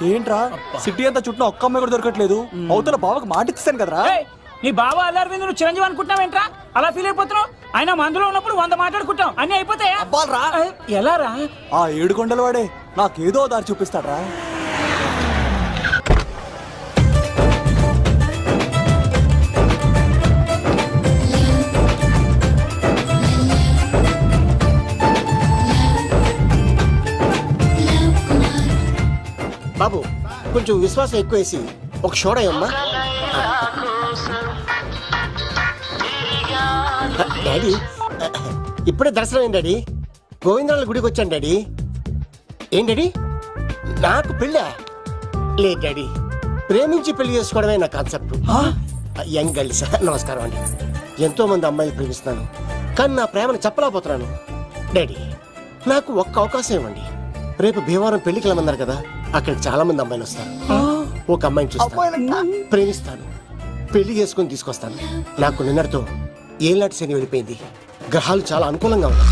ఏంట్రా సిటీ అంతా చుట్టూ ఒక్క అమ్మాయి కూడా దొరకట్లేదు. అవతల బావకు మాట ఇస్తాను కదరా. నీ బావ అల్లరి నువ్వు చిరంజీవి అనుకుంటున్నావేంట్రా? అలా ఫీల్ అయిపోతున్నావు. ఆయన మందులో ఉన్నప్పుడు 100 మాట్లాడుకుంటాం, అన్ని అయిపోతాయా? అబ్బాల్రా ఎలా రా? ఆ 7 కొండల వాడే నాకేదో దారి చూపిస్తాడ్రా. బాబు కొంచెం విశ్వాసం ఎక్కువేసి ఒక షోడయమ్మా. డాడీ ఇప్పుడే దర్శనం అయింది డాడీ. గోవిందరాల గుడికి వచ్చాను డాడీ. ఏం డాడీ నాకు పెళ్ళా? లేదు డాడీ, ప్రేమించి పెళ్లి చేసుకోవడమే నా కాన్సెప్ట్. యంగ్ గర్ల్స్ నమస్కారం అండి. ఎంతో మంది అమ్మాయిలు ప్రేమిస్తున్నాను, కానీ నా ప్రేమను చెప్పలేకపోతున్నాను. డాడీ నాకు ఒక్క అవకాశం ఇవ్వండి. రేపు భీమవరం పెళ్లికి వెళ్ళమన్నారు కదా, అక్కడికి చాలా మంది అమ్మాయిలు వస్తారు. ఒక అమ్మాయిని చూస్తాను, ప్రేమిస్తాను, పెళ్లి చేసుకుని తీసుకొస్తాను. నాకు నిన్నటితో ఏళ్ళనాటి శని వెళ్ళిపోయింది. గ్రహాలు చాలా అనుకూలంగా ఉన్నాయి.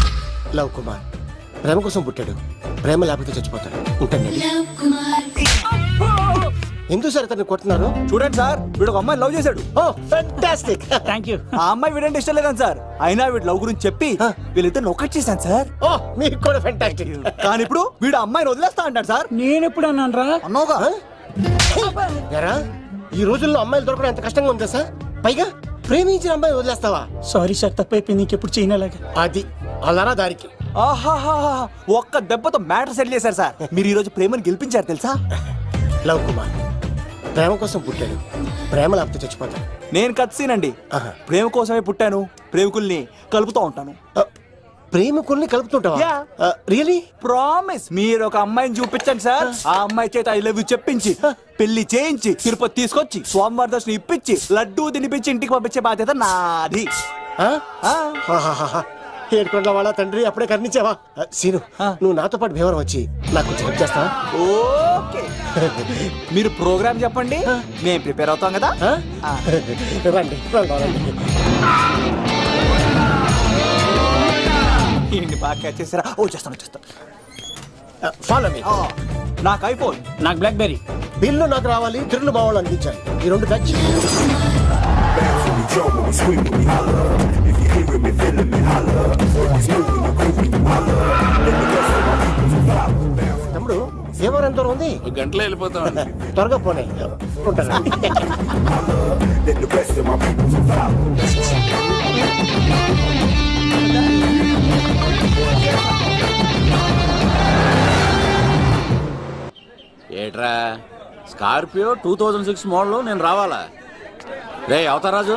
లవ్ కుమార్ ప్రేమ కోసం పుట్టాడు, ప్రేమ లేకపోతే చచ్చిపోతాడు. ఉంటానండి. ఎందుకు సార్ అతన్ని కొట్టున్నారు? చూడండి సార్, వీడు ఒక అమ్మాయి లవ్ చేశాడు. Oh fantastic. Thank you. ఆ అమ్మాయి వీడంటే ఇష్టం లేదని సార్, అయినా వీడు లవ్ గురించి చెప్పి వీళ్ళిద్దరు ఒకటి చేశాను సార్. ఓ మీకు కూడా ఫెంటాస్టిక్. కానీ ఇప్పుడు వీడు అమ్మాయిని వదిలేస్తా అంటాడు సార్. నేను ఎప్పుడు అన్నాను రా? అన్నోగా ఎరా ఈ రోజుల్లో అమ్మాయిలు దొరకడం ఎంత కష్టంగా ఉందా సార్? పైగా ప్రేమించిన అమ్మాయి వదిలేస్తావా? సారీ సార్, తప్పైపోయింది. ఇంకెప్పుడు చేయనలాగా. అది అలారా దారికి. ఆహాహా ఒక్క దెబ్బతో మ్యాటర్ సెటిల్ చేశారు సార్. మీరు ఈ రోజు ప్రేమను గెలిపించారు తెలుసా? లవ్ కుమార్ ప్రేమ కోసం పుట్టాడు, ప్రేమ లేకపోతే చచ్చిపోతాడు. నేను కత్సీనండి. ప్రేమ కోసమే పుట్టాను, ప్రేమికుల్ని కలుపుతూ ఉంటాను. ప్రేమికుల్ని కలుపుతుంటావా? రియలీ? ప్రామిస్. మీరు ఒక అమ్మాయిని చూపించండి సార్, ఆ అమ్మాయి చేత ఐ లవ్ యూ చెప్పించి పెళ్లి చేయించి తిరుపతి తీసుకొచ్చి స్వామివారి దర్శనం ఇప్పించి లడ్డూ తినిపించి ఇంటికి పంపించే బాధ్యత నాది. ఏడుకొండల వాళ్ళ తండ్రి అప్పుడే కర్ణించావా? సీను నువ్వు నాతో పాటు భీవరం వచ్చి నాకు కొంచెం హెల్ప్ చేస్తావా? ఓకే, మీరు ప్రోగ్రామ్ చెప్పండి, మేము ప్రిపేర్ అవుతాం కదా. రండి రండి. ఏంటి బాగా క్యాచ్ చేస్తారా? ఓ చేస్తాను. Follow me. నాకు ఐఫోన్, నాకు బ్లాక్ బెర్రీ. బిల్లు నాకు రావాలి, తిరులు మా వాళ్ళు అందించాలి. ఈ రెండు బ్యాచ్. తమ్ముడు ఏమో ఎంత దూరం ఉంది? గంటలో వెళ్ళిపోతాం. త్వరగా పోనీ. ఉంటాను. ఏట్రా స్కార్పియో 2006 మోడల్ నేను రావాలా? రే అవతారాజు,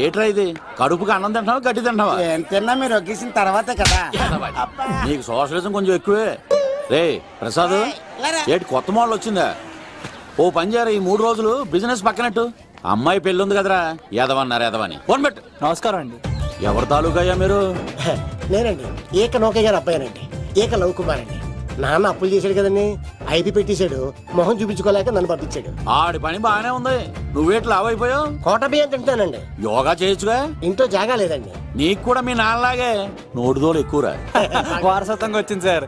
ఏట్రా ఇది? కడుపుకి అన్నం తింటావా గడ్డి తింటావా? తిన్నా మీరు ఒగ్గేసిన తర్వాతే కదా. నీకు సోషలిజం కొంచెం ఎక్కువే. రే ప్రసాద్, ఏటి కొత్త మోడల్ వచ్చిందా? ఓ పని చేయరా, ఈ 3 రోజులు బిజినెస్ పక్కనట్టు. అమ్మాయి పెళ్ళి ఉంది కదరా, ఎదవన్నారు ఎదవని. ఫోన్ పెట్టు. నమస్కారం అండి. ఎవరి తాలూకయ్యా మీరు? నేనండి ఏక నౌకయ్య గారు అబ్బాయినండి, ఏక లవ్ కుమార్ అండి. నాన్న అప్పులు చేశాడు కదండి, ఐపీ పెట్టేశాడు. మొహం చూపించుకోలేక నన్ను పంపించాడు. ఆడి పని బాగానే ఉంది, నువ్వేట్లు లావైపోయావు? కోట బియ్యం తింటానండి. యోగా చేయొచ్చుగా? ఇంట్లో జాగా లేదండి. నీకు కూడా మీ నాన్నలాగే నోటిదోలు ఎక్కువరా. వారసత్వంగా వచ్చింది సార్.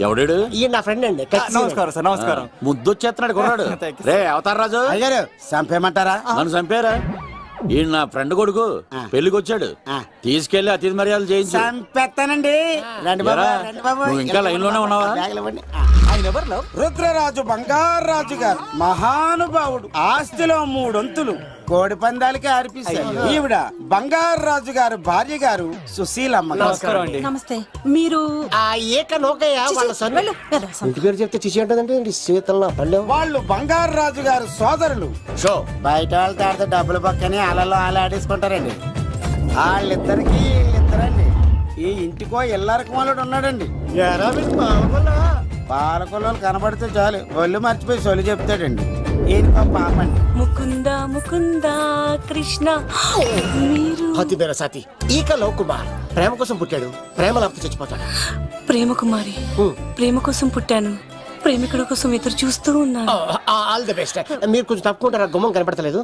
ఎవడాడు? ఈయన నా ఫ్రెండ్ అండి. నమస్కారం సార్. నమస్కారం. ముద్దొచ్చేస్తున్నాడు కొన్నాడు. రే అవతార్ రాజు, అయ్యారు చంపేయమంటారా? నన్ను చంపారా? ఈయన నా ఫ్రెండ్ కొడుకు పెళ్లికి వచ్చాడు, తీసుకెళ్లి అతిథి మర్యాదలు చేయించు. చంపేస్తానండి. రండి బాబు, రండి బాబు. నువ్వు ఇంకా లైన్ లోనే ఉన్నావా? రుద్రరాజు బంగారాజు గారు మహానుభావుడు, ఆస్తిలో 3 వంతులు కోడి పందాలకి అర్పిస్తారు. ఈవిడ బంగారాజు గారు భార్య గారు సుశీలమ్మ. నమస్కారం అండి. నమస్తే. మీరు ఆ ఏక నౌకయ్య వాళ్ళ సొంత ఇంటి పేరు చెప్తే చిచి అంటుందంటే శీతల పల్లెం. వాళ్ళు బంగారాజు గారు సోదరులు. షో బయట వాళ్ళతో ఆడితే డబ్బులు పక్కనే అలలో అలా ఆడేసుకుంటారండి. వాళ్ళిద్దరికి వీళ్ళిద్దరండి. ఈ ఇంటికో ఇల్లరకం వాళ్ళడు ఉన్నాడండి. పాలకొల్లు కనబడితే చాలు ఒళ్ళు మర్చిపోయి సొలి చెప్తాడండి. ఈయనకో పాపండి. ముకుంద ముకుంద కృష్ణ. మీరు హతి బేర సాతి ఈక లవ్ కుమార్ ప్రేమ కోసం పుట్టాడు, ప్రేమ లేకపోతే చచ్చిపోతాడు. ప్రేమ కుమారి, ప్రేమ కోసం పుట్టాను, ప్రేమికుడు కోసం ఎదురు చూస్తూ ఉన్నాను. All the best. మీరు కొంచెం తప్పుకుంటారా? గుమ్మం కనపడతలేదు.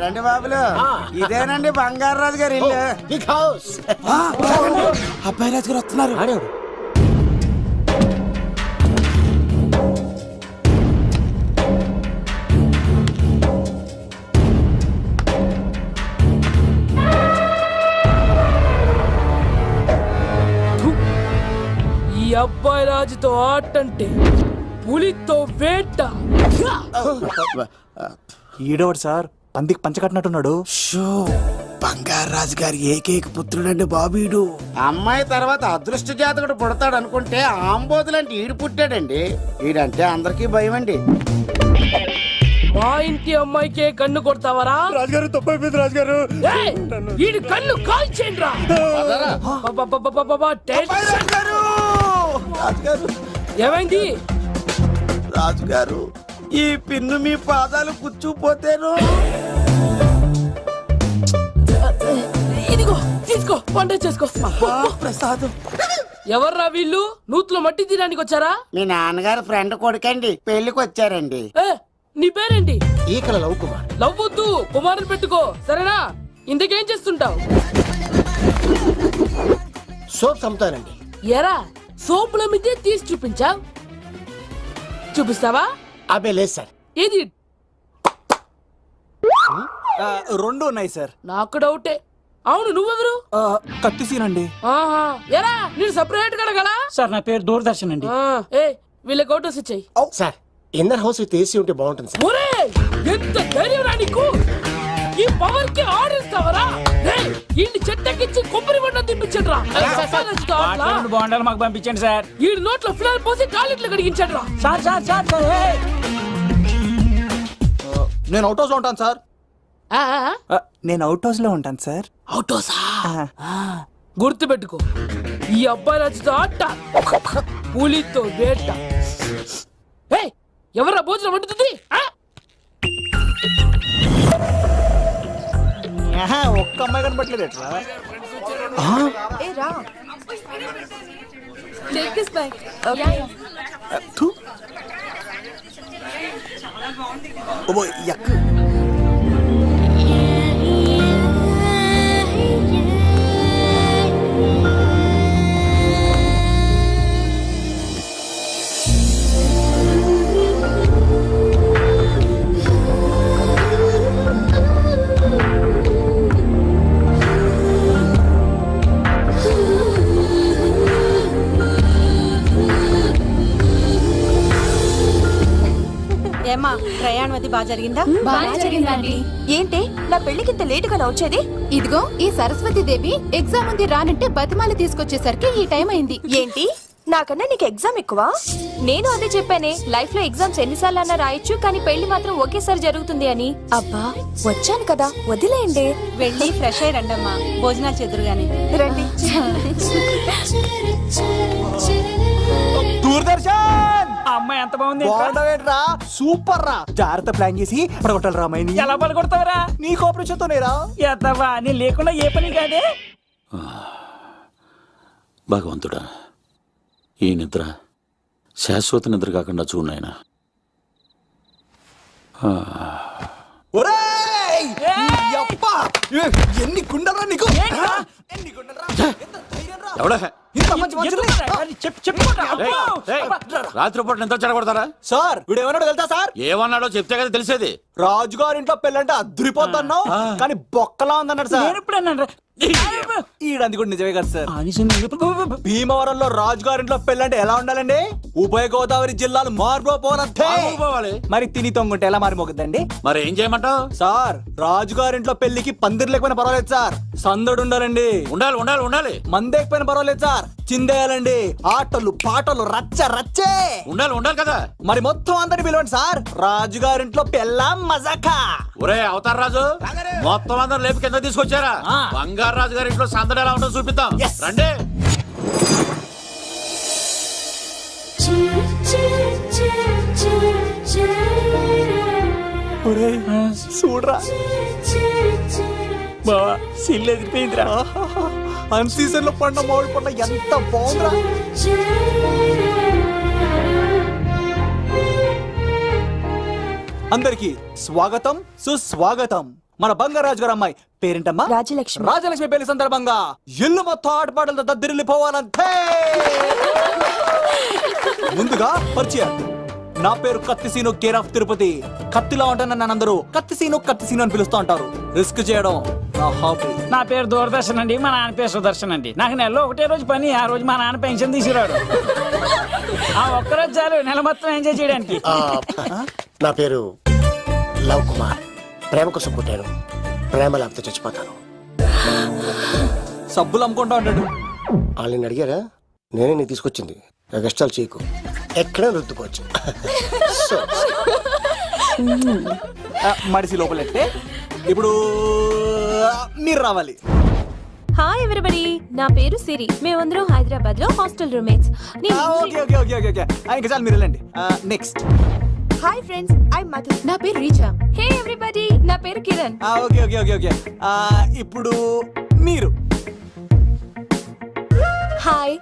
రండి రండి బాబులు ఇదేనండి బంగారు రాజు గారి ఇల్లు బిగ్ హౌస్. అబ్బాయి రాజు గారు వస్తున్నారు. ఆడేవాడు. ఈ అబ్బాయి రాజుతో ఆటంటే పులితో వేట. ఈడోడు సార్ పందికి పంచకట్టినట్టున్నాడు. బంగారు రాజు గారి ఏకైక పుత్రుడండి బాబీడు. అమ్మాయి తర్వాత అదృష్ట జాతకుడు పుడతాడు అనుకుంటే ఆంబోతులంటే ఈడు పుట్టాడండి. ఈడంటే అందరికీ భయం అండి. మా ఇంటి అమ్మాయికే కన్ను కొడతావరా? రాజుగారు తప్పైపోయింది రాజుగారు. ఏయ్, ఈడి కన్ను కాల్చేయండిరా. రాజుగారు ఏమైంది? రాజుగారు ఈ పిన్ను మీ పాదాలు కూర్చుపోతేను. ఇదిగో తీసుకో, వంట చేసుకో. ప్రసాదం. ఎవర్రా వీళ్ళు? నూతులో మట్టి తీయడానికి వచ్చారా? మీ నాన్నగారు ఫ్రెండ్ కొడుకండి, పెళ్లికి వచ్చారండి. ఏ, నీ పేరేంటి? ఈకల లవ్ కుమార్. లవ్వొద్దు, కుమారుని పెట్టుకో, సరేనా? ఇంతకేం చేస్తుంటావు? సోప్స్ అమ్ముతానండి. ఎరా సోపుల మీదే తీసి చూపించా. చూపిస్తావా? అబ్బే లేదు సార్. ఏది? రెండు ఉన్నాయి సార్. నాకు డౌటే. అవును, నువ్వెవరు? కత్తిసీనండి. ఆహా, ఎరా నేను సపరేట్ కడగలా? సార్ నా పేరు దూరదర్శన్ అండి. ఏ వీళ్ళకి అవుటోస్ ఇచ్చాయి. Sir inner house with AC ఉంటే బాగుంటుంది సార్. ఒరే ఎంత ధైర్యం రా నీకు! ఈ పవర్ కి ఆర్డర్ ఇస్తావరా? వీడిని చెట్టెక్కించి కొబ్బరి బండ తిప్పించండి రా. రెండు బాండాలు మాకు పంపించండి సార్. వీడి నోట్లో ఫినాల్ పోసి టాయిలెట్లు కడిగించండి రా. సార్ సార్ సార్ సార్ ఏయ్! నేను అవుట్ హౌస్ లో ఉంటాను సార్. ఆ, ఆ, నేను అవుట్ హౌస్ లో ఉంటాను సార్. అవుటోసా? గుర్తు పెట్టుకో, ఈ అబ్బాయి రాజుతో ఆట, పులితో వేట. ఏయ్, ఎవర్రా భోజనం వండుతుంది? ఆ? ఒక్క అమ్మాయి కనబట్లేదు ఎట్లా? ఏమ్మా ప్రయాణం అది బాగా జరిగిందా? బాగా జరిగిందండి. ఏంటి నా పెళ్లికి ఇంత లేటుగా వచ్చేది? ఇదిగో ఈ సరస్వతి దేవి ఎగ్జామ్ ఉంది రానంటే బతిమాల తీసుకొచ్చేసరికి ఈ టైం అయింది. ఏంటి నాకన్నా నీకు ఎగ్జామ్ ఎక్కువ? నేను అదే చెప్పానే, లైఫ్ లో ఎగ్జామ్స్ ఎన్నిసార్లు అన్నా రాయొచ్చు, కానీ పెళ్లి మాత్రం ఒకేసారి జరుగుతుంది అని. అబ్బా వచ్చాను కదా, వదిలేయండి. వెళ్ళి ఫ్రెష్ అయ్యి రండమ్మా, భోజనాలు చెదురు గాని రండి. దూరదర్శన్ ఆ అమ్మాయి ఎంత బాగుంది ఏంట్రా? బాగుండవేట్రా? సూపర్ రా. జాగ్రత్త ప్లాన్ చేసి పడగొట్టాలి రామాయణి. ఎలా పలుకొడతావరా? నీ కోఆపరేషన్ తోనేరా. ఎత్తవా నీ లేకుండా ఏ పని కాదే. భగవంతుడా, ఈ నిద్ర శాశ్వత నిద్ర కాకుండా చూడాయన. ఒరేయ్! యప్ప! ఎన్ని గుండెలరా నీకు? ఏంట్రా? ఎన్ని గుండెలరా? ఎంత ధైర్యం రా? ఎవడా ఇంత మంచి మనుషుల్ని? రాత్రిపూట నిద్ర చెడగొడతారా? సార్ వీడు ఏమన్నాడు తెలుసా సార్? ఏమన్నాడో చెప్తే కదా తెలిసేది. రాజుగారింట్లో పెళ్ళంటే అద్దరిపోతున్నావు, కానీ బొక్కలా ఉందన్నాడు సార్. నేను ఇప్పుడు అన్నాను రా. ఈడంది కూడా నిజమే కదా సార్. భీమవరంలో రాజుగారింట్లో పెళ్ళంటే ఎలా ఉండాలండి? ఉభయ గోదావరి జిల్లాలు మారిపోవాలంటే పోవాలి. మరి తిని తొంగుంటే ఎలా మారిపోతుందండి? మరి ఏం చేయమంటావు? సార్ రాజుగారింట్లో పెళ్లికి పందిరి లేకపోయినా పర్వాలేదు సార్, సందడు ఉండాలండి. ఉండాలి ఉండాలి ఉండాలి. మందేకపోయినా పర్వాలేదు సార్, చిందేయాలండి. ఆటలు పాటలు రచ్చ రచ్చే ఉండాలి ఉండాలి కదా. మరి మొత్తం అందరిని పిలవండి సార్, రాజుగారింట్లో పెళ్ళాం మజాకా. ఒరే అవతార్ రాజు, మొత్తం అందరు లేపు కింద తీసుకొచ్చారా? బంగారు రాజు గారి ఇంట్లో సందడి ఎలా ఉంటుందో చూపిద్దాం. రండి. చూడరా బావా సిల్లు ఎదిరిపోయిందిరా. అన్ సీజన్ లో పండ మామిడి పండ ఎంత బాగుందిరా. అందరికి స్వాగతం సుస్వాగతం. మన బంగారాజు గారు అమ్మాయి పేరేంటమ్మా? రాజలక్ష్మి. రాజలక్ష్మి పెళ్లి సందర్భంగా ఇల్లు మొత్తం ఆటపాటలతో దద్దరిల్లిపోవాలంతే. ముందుగా పరిచయం. నా పేరు కత్తిసీను, కేర్ ఆఫ్ తిరుపతి. కత్తిలా ఉంటాను నన్ను అందరూ కత్తిసీను అని పిలుస్తూ ఉంటారు. రిస్క్ చేయడం నా హాబీ. నా పేరు దూరదర్శన్ అండి, మా నాన్న పేరు సుదర్శన్ అండి. నాకు నెలలో ఒకటే రోజు పని, ఆ రోజు మా నాన్న పెన్షన్ తీసుకురాడు. ఆ ఒక్కరోజు చాలు నెల మొత్తం ఎంజాయ్ చేయడానికి. నా పేరు లవ్ కుమార్. ప్రేమ కోసం పుట్టాను, ప్రేమ లేకపోతే చచ్చిపోతాను. సబ్బులు అమ్ముకుంటా ఉంటాడు. వాళ్ళని అడిగారా? నేనే నీకు తీసుకొచ్చింది. కష్టాలు చేయకు, ఎక్కడ రుద్దుకోవచ్చు. మడిసి లోపలెట్టే. ఇప్పుడు మీరు రావాలి. హాయ్ ఎవ్రీబడి, నా పేరు సిరి. మేమందరం హైదరాబాద్ లో hostel roommates. Okay okay okay okay okay. ఇంకా చాలు, మీరు వెళ్ళండి. Next. Hi friends, I Madhu. నా పేరు రీచా. హే ఎవ్రీబడి, నా పేరు Kiran. Okay okay okay okay. ఇప్పుడు మీరు. హాయ్,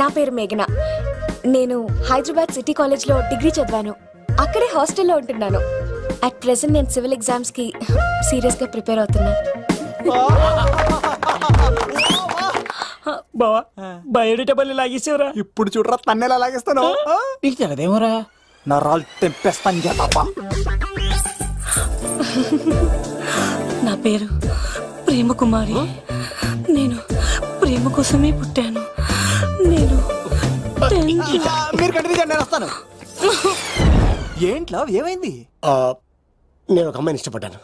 నా పేరు మేఘన. నేను హైదరాబాద్ సిటీ కాలేజ్ లో డిగ్రీ చదివాను. అక్కడే హాస్టల్లో ఉంటున్నాను. అట్ ప్రెసెంట్ నేను సివిల్ ఎగ్జామ్స్ కి సీరియస్ గా ప్రిపేర్ అవుతున్నాను. బావా బయోడేటా లాగేసేవరా. ఇప్పుడు చూడరా తన్నేలా లాగేస్తాను. నీకు తెలదేమోరా. నా రాళ్ళు తెంపేస్తాను చేతప్ప. నా పేరు ప్రేమ కుమారి. నేను ప్రేమ కోసమే పుట్టాను. నేను మీరు కంటిన్యూ చేయండి, నేను వస్తాను. ఏంట్లో ఏమైంది? నేను ఒక అమ్మాయిని ఇష్టపడ్డాను.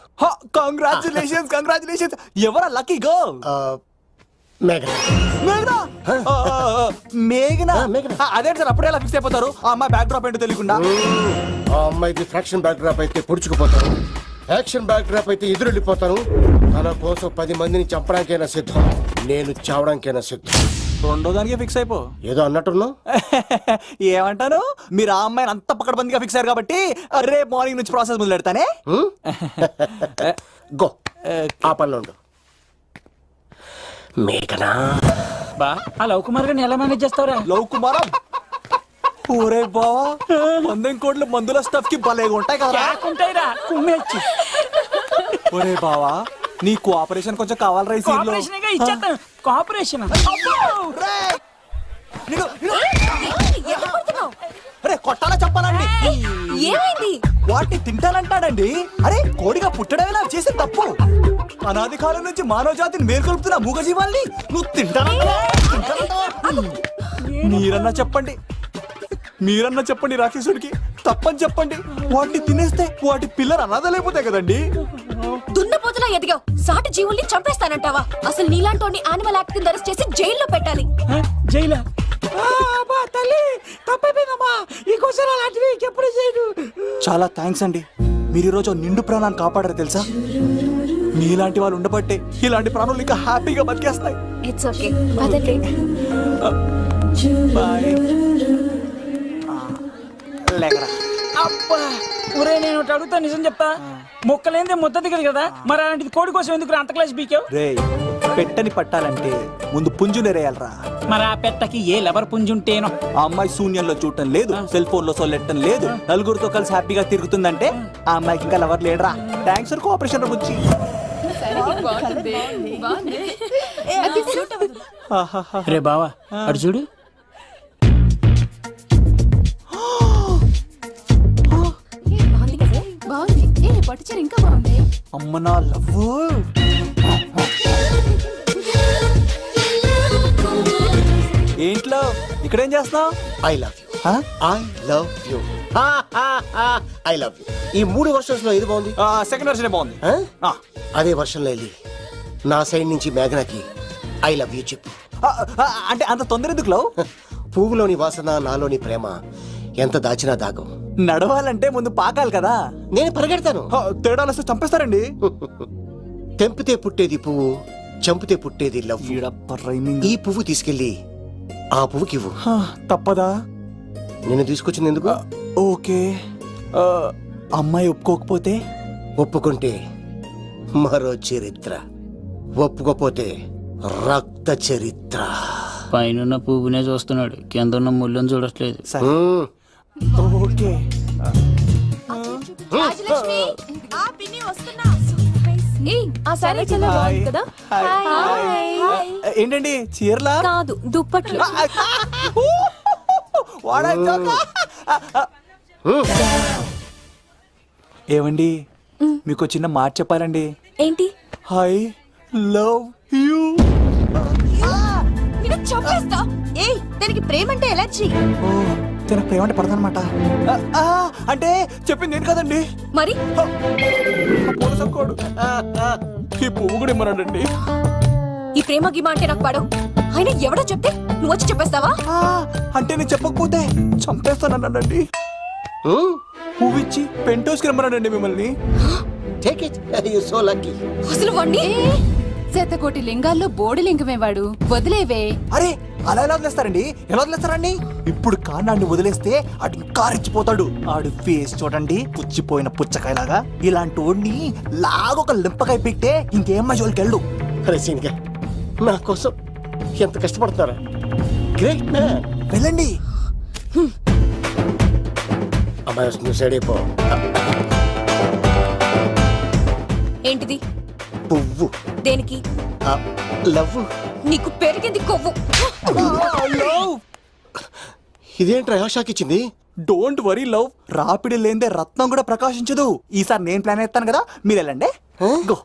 Congratulations congratulations. ఎవరా లక్కీ గర్ల్? మేఘన. మేఘనా? మేఘనా? మేఘనా. అదేంటి సార్ అప్పుడే ఎలా ఫిక్స్ అయిపోతారు? ఆ అమ్మాయి బ్యాక్ డ్రాప్ ఏంటో తెలియకుండా. ఆ అమ్మాయిది ఫ్రాక్షన్ బ్యాక్ డ్రాప్ అయితే పొడుచుకుపోతాను, యాక్షన్ బ్యాక్ డ్రాప్ అయితే ఎదురెళ్ళిపోతాను. తన కోసం 10 మందిని చంపడానికైనా సిద్ధం, నేను చావడానికైనా సిద్ధం. రెండో దానికి ఫిక్స్ అయిపో. ఏదో అన్నట్టున్నావు. ఏమంటాను? మీరు ఆ అమ్మాయిని అంత పక్కడబందిగా ఫిక్స్ అయ్యారు కాబట్టి రేపు మార్నింగ్ నుంచి ప్రాసెస్ మొదలు పెడతానే. గో, ఆ పనిలో ఉండు. మేఘనా. బా ఆ లవ్ కుమార్ గారిని ఎలా మేనేజ్ చేస్తావురా? లవ్ కుమారం. ఊరే బావా, 100 కోట్ల మందుల స్టఫ్ కి భలేగా ఉంటాయి కదా. ఉంటాయిరా కుమ్మేచ్చి. ఒరే బావా, నీ కోఆపరేషన్ కొంచెం కావాలరా ఈ సీన్ లో. ఇచ్చేస్తాను కోఆపరేషన్. అరే కొట్టాలా చెప్పాలండి? ఏమైంది? వాటిని తింటానంటాడండి. అరే కోడిగా పుట్టడమేలా చేసే తప్పు. అనాది కాలం నుంచి మానవ జాతిని మేల్కొల్పుతున్న మూగజీవాల్ని నువ్వు తింటానంటావా? మీరన్నా చెప్పండి, మీరన్నా చెప్పండి రాక్షసుడికి. తప్పని చెప్పండి. వాటిని తినేస్తే వాటి పిల్లలు అనాథలైపోతాయి కదండి. దున్నపోతులా ఎదిగావు, సాటి జీవుల్ని చంపేస్తానంటావా? అసలు నీలాంటి యానిమల్ యాక్ట్ కింద అరెస్ట్ చేసి జైల్లో పెట్టాలి. జైలా? తల్లి తప్పైపోయిందమ్మా, ఇంకోసారి అలాంటివి ఎప్పుడు చేయడు. చాలా థ్యాంక్స్ అండి, మీరు ఈరోజు నిండు ప్రాణాన్ని కాపాడారు తెలుసా. మీలాంటి వాళ్ళు ఉండబట్టే ఇలాంటి ప్రాణులు ఇంకా హ్యాపీగా బతికేస్తాయి. ఇట్స్ ఓకే, పదండి. లేకరా. అబ్బా ఒరే, నేను ఒకటి అడుగుతా, నిజం చెప్తా. మొక్కలేందే ముద్ద దిగదు కదా, మరి అలాంటిది కోడి కోసం ఎందుకు అంత క్లాస్ బీకావు? రే, పెట్టని పట్టాలంటే ముందు పుంజు నెరేయాలరా. మరి ఆ పెట్టకి ఏ లవర్ పుంజుంటేనో. ఆ అమ్మాయి శూన్యంలో చూడటం లేదు, సెల్ ఫోన్ లో సొల్లెట్టడం లేదు, నలుగురితో కలిసి హ్యాపీగా తిరుగుతుందంటే ఆ అమ్మాయికి ఇంకా లవర్ లేడరా. థ్యాంక్స్ ఫర్ కోఆపరేషన్ గురించి. రే బావా అడు చూడు. బాగుంది. పట్టుచీర ఇంకా బాగుంది. అమ్మ నా లవ్. ఏంట్లో ఇక్కడేం చేస్తున్నావు? I love you. I love you. I love you. ఈ 3 వర్షన్స్ లో ఏది బాగుంది? సెకండ్ వర్షన్ బాగుంది. అదే వర్షంలో వెళ్ళి నా సైడ్ నుంచి మేఘనాకి ఐ లవ్ యూ చెప్పు. అంటే అంత తొందర ఎందుకు లవ్? పువ్వులోని వాసన, నాలోని ప్రేమ ఎంత దాచినా దాగం. నడవాలంటే ముందు పాకాలి కదా. నేను పరిగెడతాను. తేడాలు వస్తే చంపేస్తారండి. తెంపితే పుట్టేది పువ్వు, చంపితే పుట్టేది లవ్. ఈ పువ్వు తీసుకెళ్ళి ఆ పువ్వుకి ఇవ్వు. తప్పదా? నేను తీసుకొచ్చింది ఎందుకు? ఓకే. అమ్మాయి ఒప్పుకోకపోతే? ఒప్పుకుంటే మరో చరిత్ర, ఒప్పుకోపోతే రక్త చరిత్ర. పైన పువ్వునే చూస్తున్నాడు, కింద ఉన్న ముళ్ళని చూడట్లేదు. ఓకే. రాజలక్ష్మి, ఆ పిన్ని వస్తున్నా. ఏయ్, ఆ సారీ చాలా బాగుంది కదా. హాయ్. హాయ్. ఏంటండి చీరలా కాదు, దుప్పట్లు. ఏమండి మీకు చిన్న మాట చెప్పాలండి. ఏంటి? I love you. నిన్ను చంపేస్తా. ఏయ్, దానికి ప్రేమ అంటే ఎలర్జీ. ఓ తనకు ప్రేమ అంటే పడదనమాట. అంటే చెప్పింది ఏంటి కదండి. మరి పూలసంకోడు. ఈ పువ్వు కూడా ఇమ్మనండి. ఈ ప్రేమ గిమ అంటే నాకు పడవు. అయినా ఎవడో చెప్తే నువ్వు వచ్చి చెప్పేస్తావా? అంటే నేను చెప్పకపోతే చంపేస్తానన్నాడండి. పువ్వు ఇచ్చి పెంటోస్కి రమ్మన్నాడండి మిమ్మల్ని. Take it, you so lucky. అసలు వాణ్ణి శతకోటి లింగాల్లో బోడి లింగమే వాడు. వదిలేవే. అరే అలా ఎలా వదిలేస్తారండి? ఎలా వదిలేస్తారండి? ఇప్పుడు కాన్నాడిని వదిలేస్తే ఆడు ఇంకా రెచ్చిపోతాడు. ఆడు ఫేస్ చూడండి, పుచ్చిపోయిన పుచ్చకాయలాగా. ఇలాంటి వాడిని లాగొక లింపకాయ పెట్టే ఇంకేం మజోలికి వెళ్ళు. అరే సీన్గా, నా కోసం ఎంత కష్టపడతారా? Great man. వెళ్ళండి. అమ్మాయి వస్తుంది, సైడ్ అయిపో. ఏంటిది? పువ్వు. దేనికి? లవ్. నీకు పెరిగింది కొవ్వు. ఇదేంట్రా షాక్ ఇచ్చింది? డోంట్ వరీ లవ్, రాపిడి లేదే రత్నం కూడా ప్రకాశించదు. ఈసారి నేను ప్లాన్ ఎత్తాను కదా, మీరు వెళ్ళండి. గో.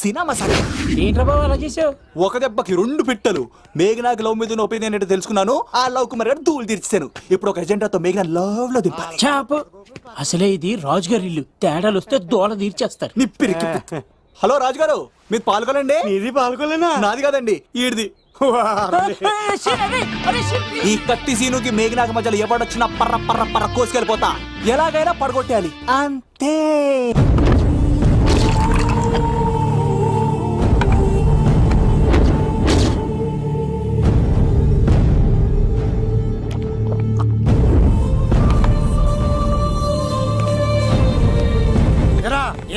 సినిమా సార్ ఏంట్రా బాబు అలా చేసావు? ఒక దెబ్బకి 2 పిట్టలు. మేఘనాకి లవ్ మీద ఒపీనియన్ ఏంటో తెలుసుకున్నాను. ఆ లవ్ కుమార్ గారు ధూళి తీర్చాను. ఇప్పుడు ఒక ఎజెండాతో మేఘనా లవ్ లో దింపాలి. చాపు. అసలే ఇది రాజుగారి ఇల్లు, తేడాలు వస్తే దోళ తీర్చేస్తారు. నిప్పిరికి. హలో రాజుగారు, మీరు పాల్గొనండి. ఇది పాల్గొలేనా? నాది కాదండి, ఈడిది. ఈ కత్తి సీనుకి మేఘనాకి మధ్యలో ఎవడొచ్చినా పర్ర పర్ర పర్ర కోసుకెళ్ళిపోతా. ఎలాగైనా పడగొట్టాలి అంతే.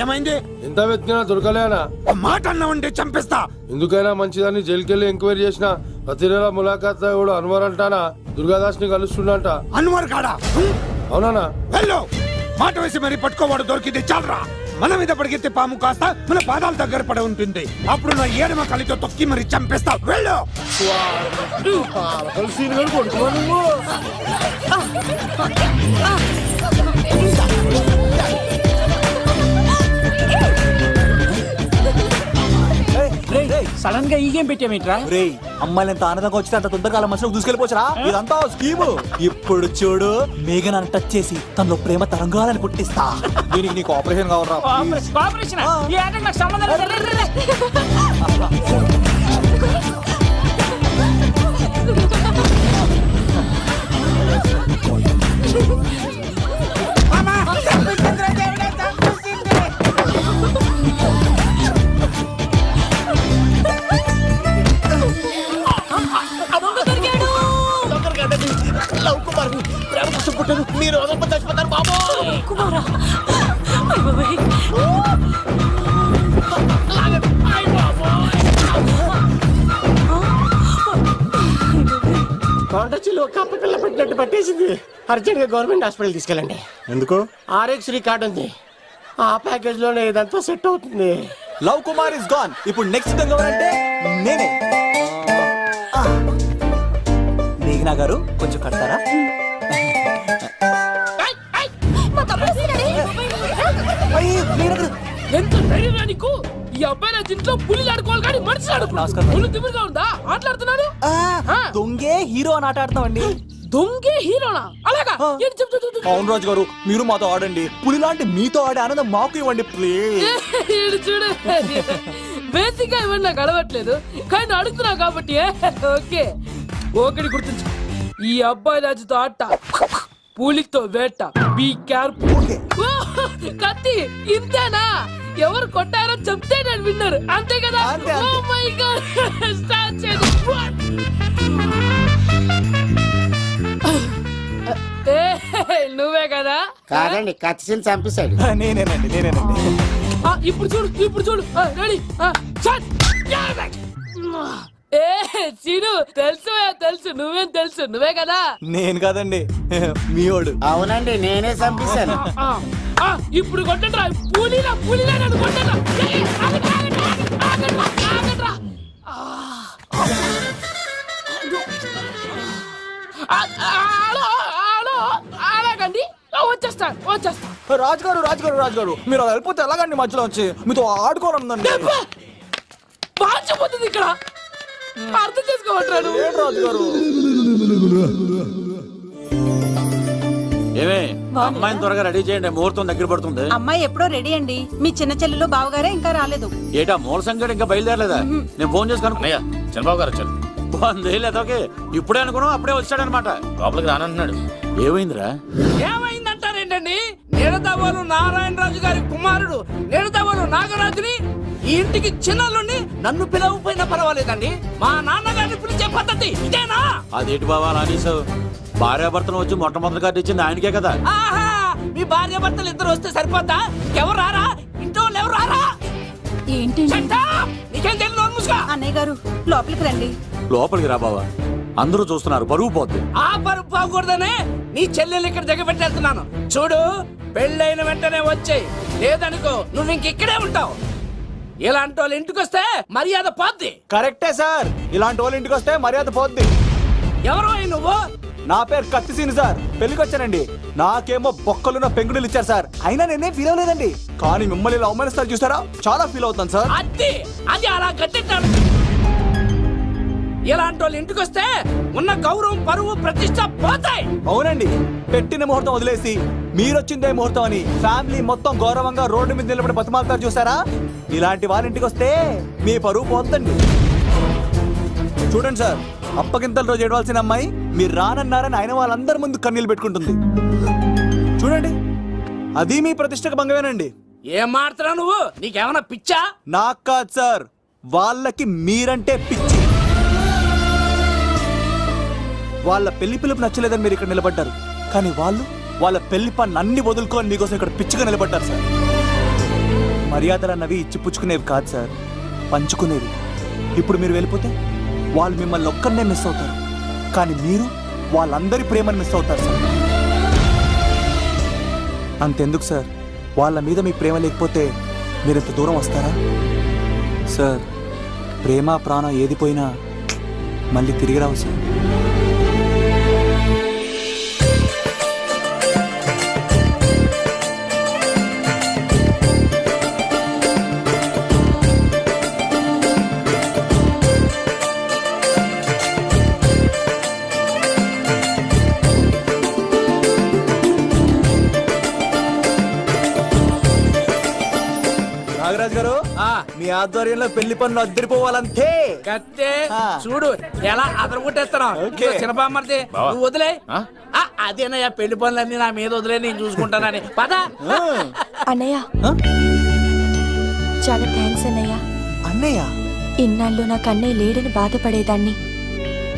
ఏమైంది? ఎంత వెతికినా దొరకలేనా? మాట అన్నావంటే చంపేస్తా. ఎందుకైనా మంచిదని జైలుకెళ్ళి ఎంక్వైరీ చేసిన ప్రతి నెల ములాఖాత్ కూడా అన్వర్ అంటానా దుర్గాదాస్ ని కలుస్తుండంట. అన్వర్ కాడా? అవునా? వెళ్ళు. మాట వేసి మరి పట్టుకోవాడు దొరికింది చాలరా. మన మీద పడిగితే పాము కాస్త మన పాదాల దగ్గర పడి ఉంటుంది. అప్పుడు నా ఏడమ కలితో తొక్కి మరి చంపేస్తా. వెళ్ళు. సడన్ గా ఈ గేమ్ పెట్టామేంట్రా? రేయ్, అమ్మాయిలు ఎంత ఆనందంగా వచ్చితే అంత తొందరగా మనుషులకు దూసుకెళ్ళిపోవచ్చురా. ఇదంతా స్కీము. ఇప్పుడు చూడు, మేఘనాన్ని టచ్ చేసి తనలో ప్రేమ తరంగాలని పుట్టిస్తా. దీనికి నీకు ఆపరేషన్ కావాలరా. కోఆపరేషన్ ఈ ఆటకి నాకు సంబంధం లేదు. రే, రే, రే. లవ్ కుమార్ ప్రేమ కోసం పుట్టారు. మీరు చచ్చిపోతారు బాబు. కుమారా, అయ్ బాబోయ్. కొండచిలో కప్ప పిల్ల పెట్టినట్టు పట్టేసింది. అర్జెంట్ గా గవర్నమెంట్ హాస్పిటల్ తీసుకెళ్ళండి. ఎందుకు? ఆర్ఎక్స్ కార్డు ఉంది, ఆ ప్యాకేజ్ లోనే ఇదంతా సెట్ అవుతుంది. Love Kumar is gone. ఇప్పుడు నెక్స్ట్ దొంగ ఎవరంటే నేనే. మేఘనా గారు కొంచెం కడతారా? మా తమ్ముడు వస్తున్నాడే. ఎంత ధైర్యం నీకు? ఈ అబ్బాయి నా ఇంట్లో పులి ఆడుకోవాలి కానీ మనిషి నమస్కారం. పులి తిమ్మిరిగా ఉందా? ఆటలాడుతున్నాడు. దొంగే హీరో అని ఆట ఆడతామండి. దొంగే హీరోనా? అలాగా? ఏంటి చెప్పు, చెప్పు, చెప్పు. అవును రాజు గారు, మీరు మాతో ఆడండి. పులి లాంటి మీతో ఆడే ఆనందం మాకు ఇవ్వండి ప్లీజ్. ఈడు చూడు, బేసిక్ గా ఇవన్నీ నాకు అడవట్లేదు కానీ నువ్వు అడుగుతున్నావు కాబట్టి ఓకే. ఒకటి గుర్తుంచు, ఈ అబ్బాయి రాజుతో ఆట, పులితో వేట. Be careful. కత్తి ఇంతేనా? ఎవరు కొట్టారో చెప్తే నేను విన్నారు, అంతే కదా? అంతే, ఓ మై గాడ్, స్టార్ట్ చేయండి. నువ్వే కదా? కాదండి, కత్తిని చంపేశాడు. నేనేనండి. ఇప్పుడు చూడు, ఇప్పుడు చూడు. రెడీ, ఏ సీను తెలుసు తెలుసు నువ్వేం తెలుసు నువ్వే కదా నేను కాదండి మీవాడు. అవునండి నేనే చంపేశాను. ఆ, ఆ, ఇప్పుడు కొట్టండిరా పూలీలా నన్ను కొట్టండిరా. ఏయ్, ఆగండ్రా. అలాగండి వచ్చేస్తా రాజుగారు మీరు అది వెళ్ళిపోతే ఎలాగండి మధ్యలో వచ్చి మీతో ఆడుకోనుందండి. మార్చిపోతుంది ఇక్కడ అర్థం చేసుకోవట్రాడు. ఏంటి రాజుగారు? ఏమే అమ్మాయిని త్వరగా రెడీ చేయండి, ముహూర్తం దగ్గర పడుతుంది. అమ్మాయి ఎప్పుడో రెడీ అండి. మీ చిన్న చెల్లెలు బావగారే ఇంకా రాలేదు. ఏటా మూల సంగతి ఇంకా బయలుదేరలేదా? నేను ఫోన్ చేసి అన్నయ్య చంద్రబాబు గారు వచ్చారు. కనుక్కోలేదోకే ఇప్పుడే అనుకున్నాం, అప్పుడే వచ్చాడనమాట. లోపలికి రానంటున్నాడు. ఏమైందిరా? ఏమైందంటారేంటండి? నిడదవోలు నారాయణరాజు గారి కుమారుడు నిడదవోలు నాగరాజుని ఈ ఇంటికి చిన్నల్లుండి నన్ను పిలవకపోయినా పర్వాలేదండి. మా నాన్నగారిని పిలిచే పద్ధతి ఇదేనా? అదేంటి బాబా అలా అనేసావు? భార్యాభర్తను వచ్చి మొట్టమొదటి కార్డు ఇచ్చింది ఆయనకే కదా. ఆహా, మీ భార్య భర్తలు ఇద్దరు వస్తే సరిపోతా? ఎవరు రారా? ఇంట్లో వాళ్ళు ఎవరు రారా? ఏంటి నీకేం తెలియదు ముసుగా. అన్నయ్య గారు లోపలికి రండి. లోపలికి రా బావా, అందరూ చూస్తున్నారు, పరువు పోద్ది. ఆ పరుపు పోకూడదనే నీ చెల్లెలు ఇక్కడ దిగబెట్టేస్తున్నాను. చూడు, పెళ్ళైన వెంటనే వచ్చేయి, లేదనుకో నువ్వు ఇంకెక్కడే ఉంటావు. ఇలాంటి వాళ్ళు ఇంటికి వస్తే మర్యాద పోద్ది. కరెక్టే సార్, ఇలాంటి వాళ్ళ ఇంటికి వస్తే మర్యాద పోద్ది. ఎవరు నువ్వు? నా పేరు కత్తిసీని సార్, పెళ్లికి వచ్చానండి. నాకేమో బొక్కలున్న పెంగుడులు ఇచ్చారు సార్, అయినా నేనేం ఫీల్ అవ్వలేదండి. కానీ మిమ్మల్ని ఇలా అవమానిస్తారు చూసారా, చాలా ఫీల్ అవుతాను సార్. అది అలా కట్టింటాను. ఇలాంటి వాళ్ళు ఇంటికి వస్తే ఉన్న గౌరవం, పరువు, ప్రతిష్ట పోతాయి. అవునండి, పెట్టిన ముహూర్తం వదిలేసి మీరొచ్చిందే ముహూర్తం అని ఫ్యామిలీ మొత్తం గౌరవంగా రోడ్డు మీద నిలబడి బతిమాలుతారు చూసారా, ఇలాంటి వాళ్ళ ఇంటికి వస్తే మీ పరువు పోతుందండి. చూడండి సార్, అప్పగింతల రోజు ఏడవాల్సిన అమ్మాయి మీరు రానన్నారని ఆయన వాళ్ళందరి ముందు కన్నీళ్ళు పెట్టుకుంటుంది. చూడండి, అది మీ ప్రతిష్టకు భంగమేనండి. ఏం మాట్లాడుతున్నావు నువ్వు? నీకేమన్నా పిచ్చా? నాకు కాదు సార్, వాళ్ళకి మీరంటే పిచ్చి. వాళ్ళ పెళ్లి పిలుపు నచ్చలేదని మీరు ఇక్కడ నిలబడ్డారు, కానీ వాళ్ళు వాళ్ళ పెళ్లి పని అన్ని వదులుకొని మీకోసం ఇక్కడ పిచ్చిగా నిలబడ్డారు సార్. మర్యాదలు అన్నవి ఇచ్చిపుచ్చుకునేవి కాదు సార్, పంచుకునేవి. ఇప్పుడు మీరు వెళ్ళిపోతే వాళ్ళు మిమ్మల్ని ఒక్కరినే మిస్ అవుతారు, కానీ మీరు వాళ్ళందరి ప్రేమను మిస్ అవుతారు సార్. అంతెందుకు సార్, వాళ్ళ మీద మీ ప్రేమ లేకపోతే మీరు ఇంత దూరం వస్తారా సార్? ప్రేమ ప్రాణం ఏది పోయినా మళ్ళీ తిరిగి రావు సార్. నాగరాజు గారు, మీ ఆధ్వర్యంలో పెళ్లి పనులు అద్దరిపోవాలంతే. కత్తే ఆ. చూడు ఎలా అదరగొట్టేస్తున్నావు. ఓకే. చిన్నబామ్మర్ది నువ్వు వదిలే. అదేనయ్యా, పెళ్లి పనులన్నీ నా మీద వదిలే, నేను చూసుకుంటానని. పద. అన్నయ్య, చాలా థ్యాంక్స్ అన్నయ్య. అన్నయ్య, ఇన్నాళ్ళు నాకు అన్నయ్య లేడని బాధపడేదాన్ని,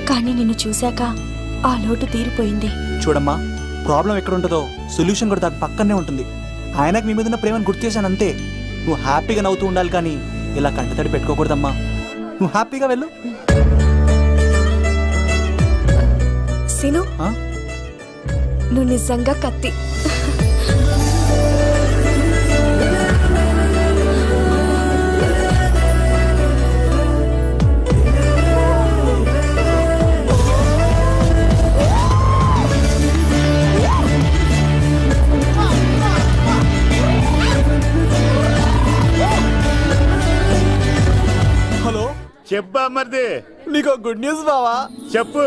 కానీ నిన్ను చూశాక ఆ లోటు తీరిపోయింది. చూడమ్మా, ప్రాబ్లం ఎక్కడ ఉంటుందో సొల్యూషన్ కూడా దాని పక్కనే ఉంటుంది. ఆయనకు మీ మీద ఉన్న ప్రేమను గుర్తు చేశాను అంతే. నువ్వు హ్యాపీగా నవ్వుతూ ఉండాలి, కానీ ఇలా కంటతడి పెట్టుకోకూడదమ్మా. నువ్వు హ్యాపీగా వెళ్ళు. సిను, ఆ? నువ్వు నిజంగా కత్తి. హలో, చెప్పా మరిది, నీకు గుడ్ న్యూస్ బావా. చెప్పు.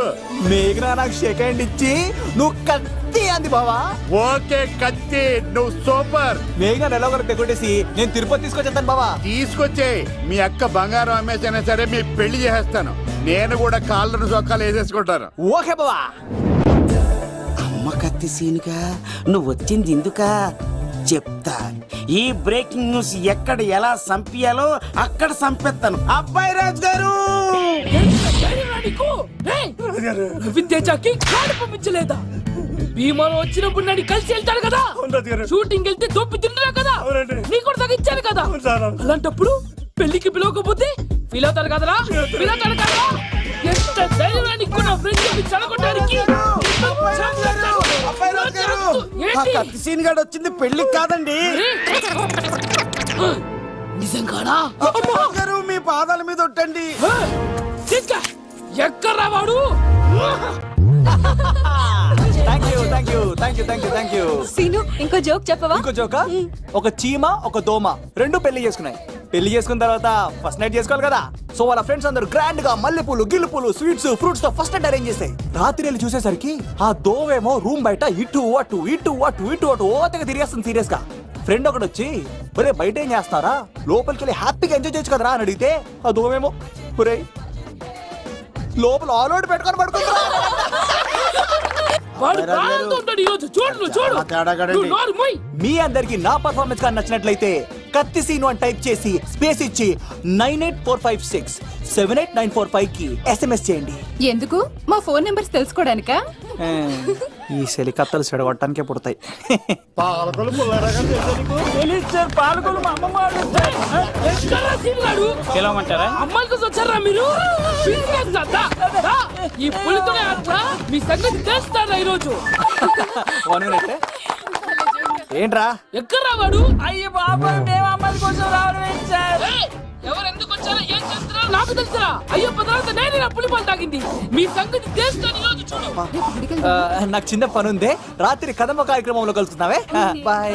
మేఘనా నాకు షేక్ హ్యాండ్ ఇచ్చి నువ్వు కత్తి అంది బావా. ఓకే కత్తి, నువ్వు సూపర్. మేఘనా నెల ఒకటి తెగొట్టేసి నేను తిరుపతి తీసుకొచ్చేస్తాను బావా. తీసుకొచ్చే మీ అక్క బంగారం అమ్మేసైనా సరే మీ పెళ్లి చేసేస్తాను. నేను కూడా కాళ్ళను చొక్కాలు వేసేసుకుంటాను. ఓకే బావా. అమ్మ కత్తి సీనుగా నువ్వు వచ్చింది ఎందుకా చెప్తా. ఈ బ్రేకింగ్ న్యూస్ ఎక్కడ ఎలా సంపియాలో అక్కడ సంపెత్తాను. అబ్బాయి రాజు గారు, రవితేజకి కాడు పంపించలేదా? భీమాలో వచ్చినప్పుడు నన్ను కలిసి వెళ్తాడు కదా, షూటింగ్ వెళ్తే దొప్పి తింటున్నా కదా, నీ కూడా తగ్గించాను కదా. అలాంటప్పుడు పెళ్లికి పిలవకపోతే ఫీల్ అవుతాడు కదరా ఫీల్ అవుతాడు కదా ఎంత ధైర్యాన్ని ఇక్కున్న ఫ్రెండ్షిప్ చెడగొట్టడానికి కత్తి సీన్ గాడు వచ్చింది పెళ్లికి కాదండి. నిజంగానా గారు మీ పాదాల మీద ఒట్టండి. ఎక్కడ్రా వాడు థ్యాంక్ యూ సీను ఇంకో జోక్ చెప్పవా? ఇంకో జోకా? ఒక చీమ ఒక దోమ రెండు పెళ్లి చేసుకున్నాయి. పెళ్లి చేసుకున్న తర్వాత ఫస్ట్ నైట్ చేసుకోవాలి కదా, సో వాళ్ళ ఫ్రెండ్స్ అందరూ గ్రాండ్ గా మల్లెపూలు గిల్లుపూలు స్వీట్స్ ఫ్రూట్స్ తో ఫస్ట్ నైట్ అరేంజ్ చేస్తాయి. రాత్రి వెళ్ళి చూసేసరికి ఆ దోవేమో రూమ్ బయట ఇటు అటు ఇటు అటు ఇటు అటు ఓతగా తిరిగేస్తుంది సీరియస్ గా. ఫ్రెండ్ ఒకడు వచ్చి ఒరే బయట ఏం చేస్తారా, లోపలికి వెళ్ళి హ్యాపీగా ఎంజాయ్ చేయొచ్చు కదరా అని అడిగితే ఆ దోవేమో ఒరే లోపల ఆల్ అవుట్ పెట్టుకొని పడుకుంటారా. వాడు ప్రాణంతో ఉంటాడు ఈరోజు. చూడు చూడు నువ్వు నోరు మూయ్. మీ అందరికి నా పర్ఫార్మెన్స్ గా నచ్చినట్లయితే కత్తి సీను అని టైప్ చేసి స్పేస్ ఇచ్చి 98456789445 కి SMS చేయండి. ఎందుకు? మా ఫోన్ నెంబర్స్ తెలుసుకోవడానికా? ఈ సెలికత్తలు చెడగొట్టడానికే పుడతాయి. పాలకొలు పుల్లారాగా సార్ పాలకొలు మా అమ్మమ్మ వాళ్ళు ఇచ్చారు. ఎక్కడ్రా సీన్ గాడు? పిలవమంటారా? అమ్మాయిల కోసం వచ్చారా మీరు? ఈ పులితోనే అట్లా మీ సంగతి తెలుస్తారా ఈరోజు? ఏంట్రా ఎక్కడ్రా వాడు? అయ్యో బాబా మేము అమ్మాయిల కోసం రావడం ఏంటి సార్? ఎవరు ఎందుకు వచ్చారో ఏం చేస్తున్నారో నాకు తెలుసురా. అయ్యో పదార్థ నేను నా పులిపాలు తాగింది. మీ సంగతి తెలుస్తాను ఈరోజు. చూడు నాకు చిన్న పని ఉంది, రాత్రి కదమ్మ కార్యక్రమంలో కలుస్తున్నావే. బాయ్.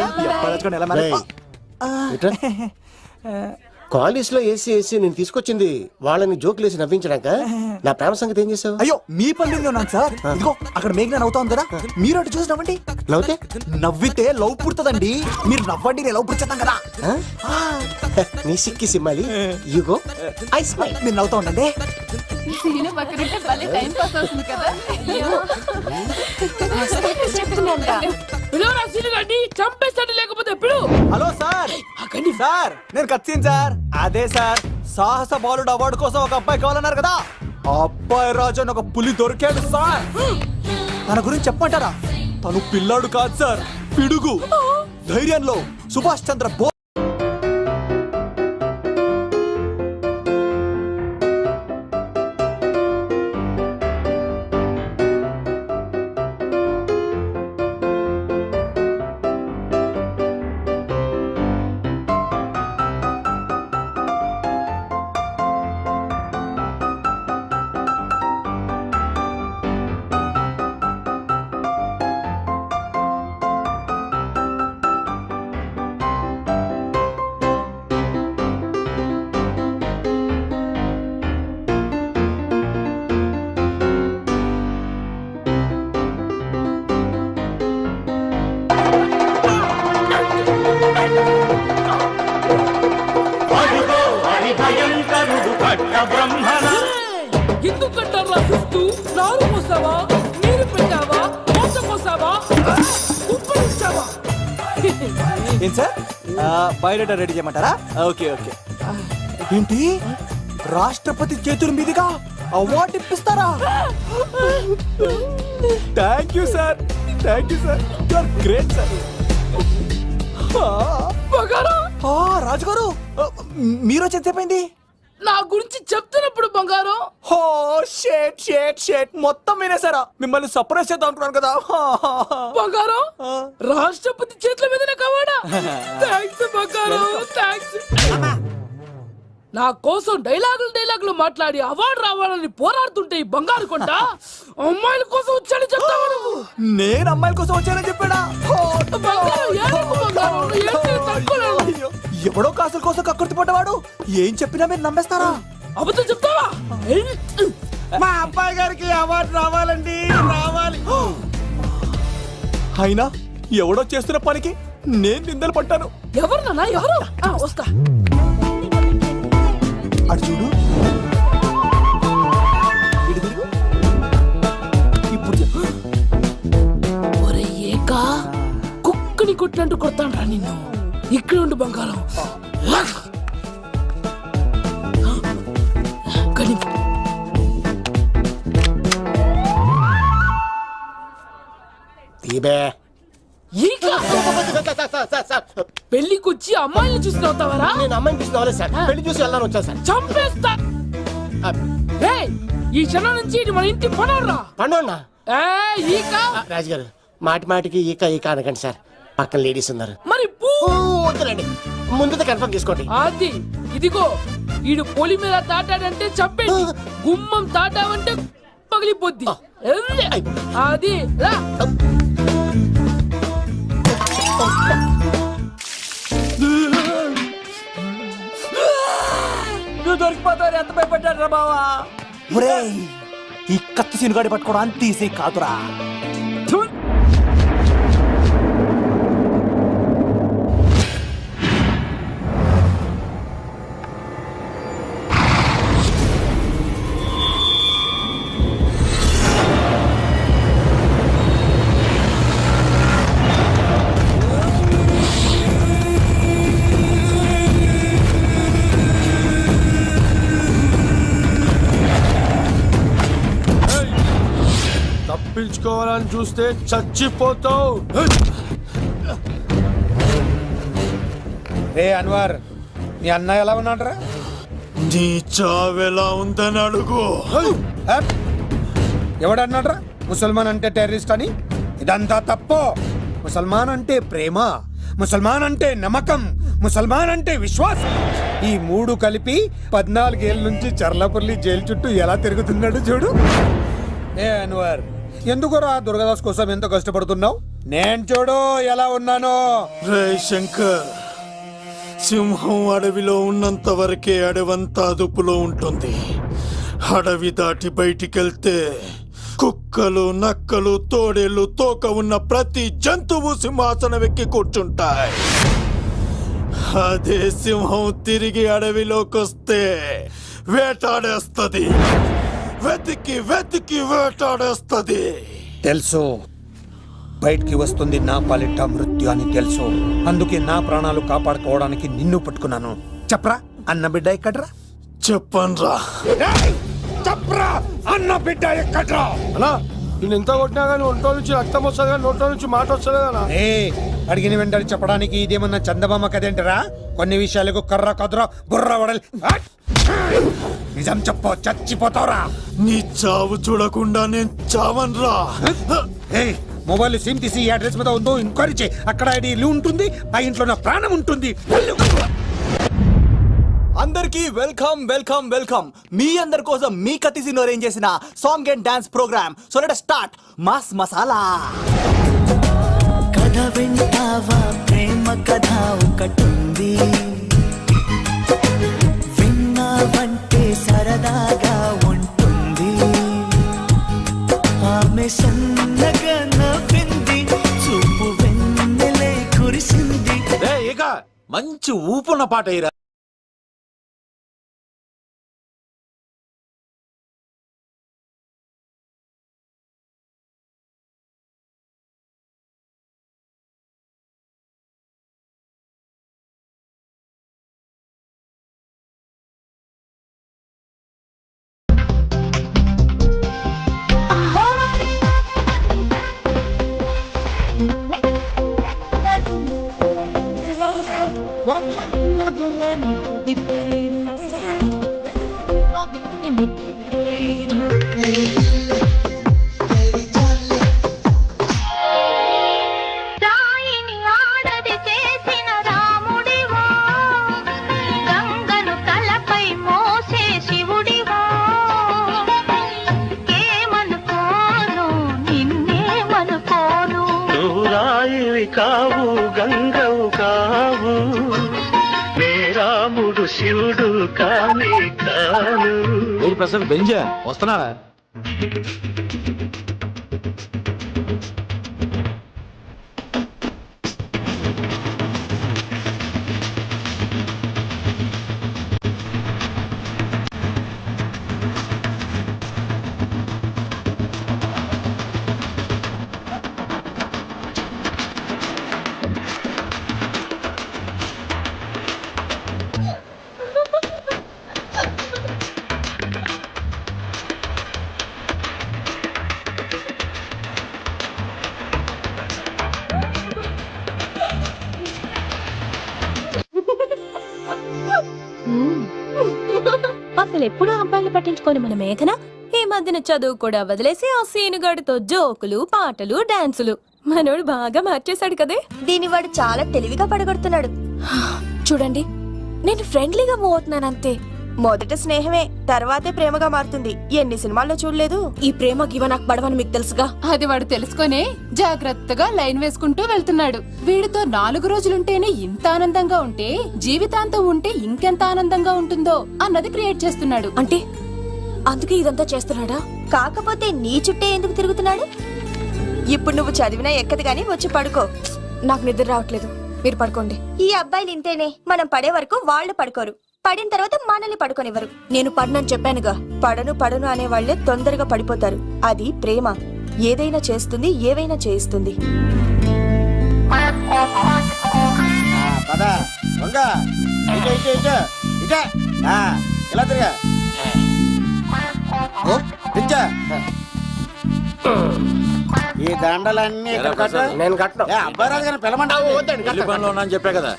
కాలేజ్ లో ఏసీ నేను తీసుకొచ్చింది వాళ్ళని జోకులేసి నవ్వించడాక. నా ప్రేమ సంగతి ఏం చేసావు? అయ్యో మీ పని మీద ఉన్నాను సార్. ఇదిగో అక్కడ మేఘన నవ్వుతాం కదా, మీరు అటు చూసి నవ్వండి. నవ్వుతే నవ్వితే లవ్ పుడుతుందండి. మీరు నవ్వండి, నేను లవ్ పుడిచేద్దాం కదా. నీ సిక్కి సిమ్మాలి యుగో ఐ స్మైల్. మీరు నవ్వుతా ఉండండి. టైం పాస్ అవుతుంది కదా. పిలవరా సీన్ గాడిని, చంపేస్తాడు లేకపోతే పిలు. Hello sir. సార్ నేను కత్తిన్ సార్. అదే సార్ సాహస బాలుడు అవార్డు కోసం ఒక అబ్బాయి కావాలన్నారు కదా, ఆ అబ్బాయి రాజు అని ఒక పులి దొరికాడు సార్. తన గురించి చెప్పమంటారా? తను పిల్లాడు కాదు సార్, పిడుగు. ధైర్యంలో సుభాష్ చంద్ర బోస్. ఎందుకంటారా చూస్తూ నారు పోసావా, నీరు పెట్టావా, మోస పోసావా, ఉప్పు ఇచ్చావా? ఏం సార్ బయోడేటా రెడీ చేయమంటారా? Okay okay. ఏంటి రాష్ట్రపతి చేతుల మీదుగా అవార్డు ఇప్పిస్తారా? Thank you sir, thank you sir, you are great sir. రాజుగారు మీరు ఎంతసేపైంది? నా గురించి చెప్తున్నప్పుడు బంగారం. హో షేట్ షేట్ షేట్ మొత్తం వినేసారా? మిమ్మల్ని సర్ప్రైజ్ చేద్దాం అనుకున్నాను కదా. బంగారం రాష్ట్రపతి చేతుల మీదనే కావాడా? థ్యాంక్స్ బంగారం, థ్యాంక్స్. నా కోసం డైలాగులు మాట్లాడి అవార్డు రావాలని పోరాడుతుంటే ఈ బంగారు కొండ అమ్మాయిల కోసం వచ్చాడని చెప్తావా నువ్వు? నేను అమ్మాయిల కోసం వచ్చానని చెప్పాడా? బంగారం, ఏడుపు బంగారం, ఏడుపు తట్టుకోలేను. ఎవడో కాసుల కోసం కక్కుర్తి పడ్డవాడు ఏం చెప్పినా మీరు నమ్మేస్తారా? అబద్ధం చెప్తావా? మా అబ్బాయి గారికి అవార్డు రావాలండి, రావాలి. అయినా ఎవడో చేస్తున్న పనికి నేను నిందలు పట్టాను. ఎవరు నాన్న, ఎవరు? వస్తా. అటు చూడు, ఇటు తిరుగు. ఇప్పుడు చెప్పు. ఒరే ఏకా, కుక్కని కొట్టినట్టు కొడతాను రా నిన్ను. ఇక్కడ ఉండు బంగారం. తీబే ఈక పెళ్లికొచ్చి అమ్మాయిని చూసి నవ్వుతావరా? నేను అమ్మాయిని చూసి నవ్వలేదు సార్, పెళ్లి చూసి వెళ్ళాలని వచ్చాను సార్. చంపేస్తా. ఏయ్, ఈ క్షణం నుంచి ఇది మన ఇంటి పనోడ్రా. పండున్నా ఈక రాజుగారు, మాటి మాటికి ఈక ఈక అనకండి సార్, పక్కన లేడీస్ ఉన్నారు. మరి పూ వద్దులండి, ముందు కన్ఫర్మ్ చేసుకోండి. అది ఇదిగో, ఈడు పొలి మీద తాటాడంటే చంపేసి, గుమ్మం తాటావంటే పగిలిపోద్ది. అది రా. నువ్వు దొరికిపోతావు, ఎంత భయపడ్డాడు రా బావా. ఒరేయ్, ఈ కత్తి సీనుగాడి పట్టుకోవడం అంత ఈజీ కాదురా. తప్పించుకోవాలని చూస్తే చచ్చిపోతావు. రే అన్వర్, మీ అన్న ఎలా ఉన్నాడరా? నీ చావెలా ఉందని అడుగు. ఎవడన్నాడ్రా ముసల్మాన్ అంటే టెర్రరిస్ట్ అని? ఇదంతా తప్పు. ముసల్మాన్ అంటే ప్రేమ, ముసల్మాన్ అంటే నమ్మకం, ముసల్మాన్ అంటే విశ్వాసం. ఈ మూడు కలిపి 14 ఏళ్ళ నుంచి చర్లపల్లి జైలు చుట్టూ ఎలా తిరుగుతున్నాడు చూడు. ఏ అన్వర్, ఎందుకురా దుర్గాదాస్ కోసం ఎంతో కష్టపడుతున్నావు? నేను చూడు ఎలా ఉన్నానో. రే శంకర్, సింహం అడవిలో ఉన్నంత వరకే అడవంతా అదుపులో ఉంటుంది. అడవి దాటి బయటికెళ్తే కుక్కలు, నక్కలు, తోడేళ్లు, తోక ఉన్న ప్రతి జంతువు సింహాసనం ఎక్కి కూర్చుంటాయి. అదే సింహం తిరిగి అడవిలోకి వస్తే వేటాడేస్తది, వెతికి వెతికి వేటాడేస్తది. తెలుసు, బయటికి వస్తుంది నా పాలిట మృత్యు అని తెలుసు. అందుకే నా ప్రాణాలు కాపాడుకోవడానికి నిన్ను పట్టుకున్నాను. చెప్పరా, అన్న బిడ్డ ఎక్కడ్రా? చెప్పన్రా. చెప్పరా, అన్న బిడ్డ ఎక్కడ్రా? అలా నేను ఎంత కొట్టినా కానీ ఒంట్లో నుంచి రక్తం వస్తుంది కానీ నోట్లో నుంచి మాట వస్తుంది కదా. అడిగిన వెంటనే చెప్పడానికి ఇదేమన్నా చందమామ కదేంటరా? కొన్ని విషయాలకు కర్ర కదరా బుర్ర వడలి. నిజం చెప్పు, చచ్చిపోతావురా. నీ చావు చూడకుండా నేను చావన్రా. మొబైల్ సిమ్ తీసి ఈ అడ్రస్ మీద ఉందో ఎంక్వైరీ చేయి. అక్కడ ఐడి ఉంటుంది, ఆ ఇంట్లో నా ప్రాణం ఉంటుంది. అందరికీ వెల్కమ్ వెల్కమ్ వెల్కమ్. మీ అందరి కోసం మీ కత్తి సీను అరేంజ్ చేసిన song and dance program. So let us start mass masala. కథ వింటావా, ప్రేమ కథ ఒకటుంది, విన్నావంటే సరదాగా ఉంటుంది. ఆమె సన్నగా నవ్వింది, చూపు వెన్నెలే కురిసింది. ఇక మంచి ఊపున్న పాట ఇరా. కావు గంగవు కావు, రాముడు శివుడు కాని కాను. ప్రసాద్ బెంజా వస్తున్నాడా? అసలు ఎప్పుడు అబ్బాయిలు పట్టించుకొని మన మేఘన ఈ మధ్యన చదువు కూడా వదిలేసి ఆ సీనుగాడితో జోకులు పాటలు డాన్సులు మనోడు బాగా మార్చేశాడు కదే. దీని వాడు చాలా తెలివిగా పడగొడుతున్నాడు. చూడండి, నేను ఫ్రెండ్లీగా మూవ్ అవుతున్నాను అంతే. మొదట స్నేహమే, తర్వాతే ప్రేమగా మారుతుంది. ఎన్ని సినిమాల్లో చూడలేదు. ఈ ప్రేమ గివ నాకు పడవని మీకు తెలుసుగా. అది వాడు తెలుసుకొనే జాగ్రత్తగా లైన్ వేసుకుంటూ వెళ్తున్నాడు. వీడితో 4 రోజులుంటేనే ఇంత ఆనందంగా ఉంటే జీవితాంతం ఉంటే ఇంకెంత ఆనందంగా ఉంటుందో అన్నది క్రియేట్ చేస్తున్నాడు. అంటే అందుకే ఇదంతా చేస్తున్నాడా? కాకపోతే నీ చుట్టే ఎందుకు తిరుగుతున్నాడు? ఇప్పుడు నువ్వు చదివినా ఎక్కదు గానీ వచ్చి పడుకో. నాకు నిద్ర రావట్లేదు, మీరు పడుకోండి. ఈ అబ్బాయిలు ఇంతేనే, మనం పడే వరకు వాళ్ళు పడుకోరు, పడిన తర్వాత మనల్ని పడుకోనివ్వరు. నేను పడనని చెప్పానుగా. పడను అనే వాళ్లే తొందరగా పడిపోతారు. అది ప్రేమ, ఏదైనా చేస్తుంది, ఏవైనా చేయిస్తుంది. ఇలా తిరిగా ఈ దండలన్నీ ఇక్కడ కట్టు. నేను కట్టను. అబ్బాయి రాజు గారిని పిలమంటావు? పెళ్లి పనిలో ఉన్నాను చెప్పా కదా.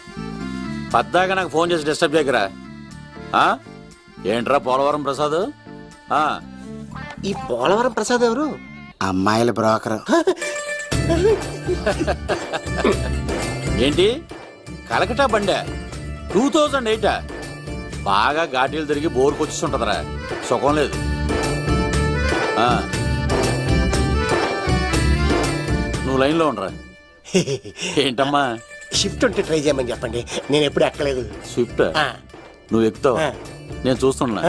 పద్దాక నాకు ఫోన్ చేసి డిస్టర్బ్ చేయకరా. ఏంట్రా పోలవరం ప్రసాద్? ఈ పోలవరం ప్రసాద్ ఎవరు? అమ్మాయిల బ్రోకర్. ఏంటి కలకటా బండే 2008? బాగా ఘాటీలు తిరిగి బోర్కి వచ్చేస్తుంటదరా, సుఖం లేదు. నువ్వు లైన్లో ఉండరా. ఏంటమ్మా? షిఫ్ట్ ఉంటే ట్రై చేయమని చెప్పండి, నేను ఎప్పుడు ఎక్కలేదు. స్విఫ్ట్ నువ్వు ఎక్కుతావు, నేను చూస్తున్నా.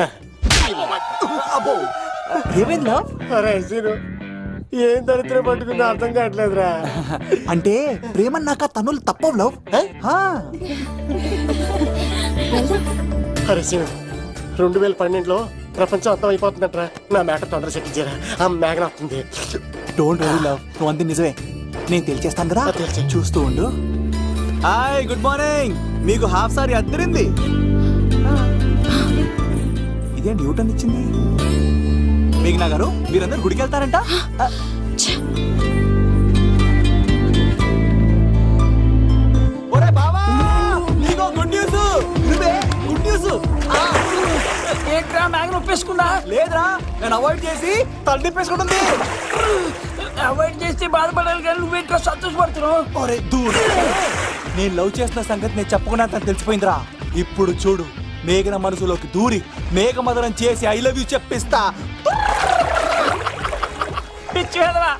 ఏమైందా? ఏం దరిద్రం పట్టుకుందో అర్థం కావట్లేదురా. అంటే ప్రేమన్నాక తనులు తప్పవు లవ్. అరే సీను, 2012లో ప్రపంచం అర్థం అయిపోతుందట్రా. నా మేక తొందర సెట్ చేయరా, ఆ మేఘన వస్తుంది. డోంట్ వరీ లవ్, నువ్వు అంది నిజమే. నేను తెలిచేస్తాను కదా, చూస్తూ ఉండు. Hi, good morning. మీకు హాఫ్ సారీ అద్దరింది. ఇదేంటి న్యూటన్ ఇచ్చింది? మేఘనా గారు, మీరందరూ గుడికి వెళ్తారంట. ఒరే బావా, నీకో గుడ్ న్యూస్. నువ్వే గుడ్ న్యూస్. ఏంట్రా మ్యాగ్ని ఒప్పేసుకుందా? లేదురా, నేను అవాయిడ్ చేసి తల తిప్పేసుకుంటుంది. అవాయిడ్ చేస్తే బాధపడాలి కానీ నువ్వు ఇంకా సంతోషపడుతున్నావు. ఒరే దూర్, నేను లవ్ చేస్తున్న సంగతి నేను చెప్పకుండా తను తెలిసిపోయిందిరా. ఇప్పుడు చూడు, మేఘన మనసులోకి దూరి మేఘమదనం చేసి ఐ లవ్ యూ చెప్పిస్తా. పిచ్చి వెధవా.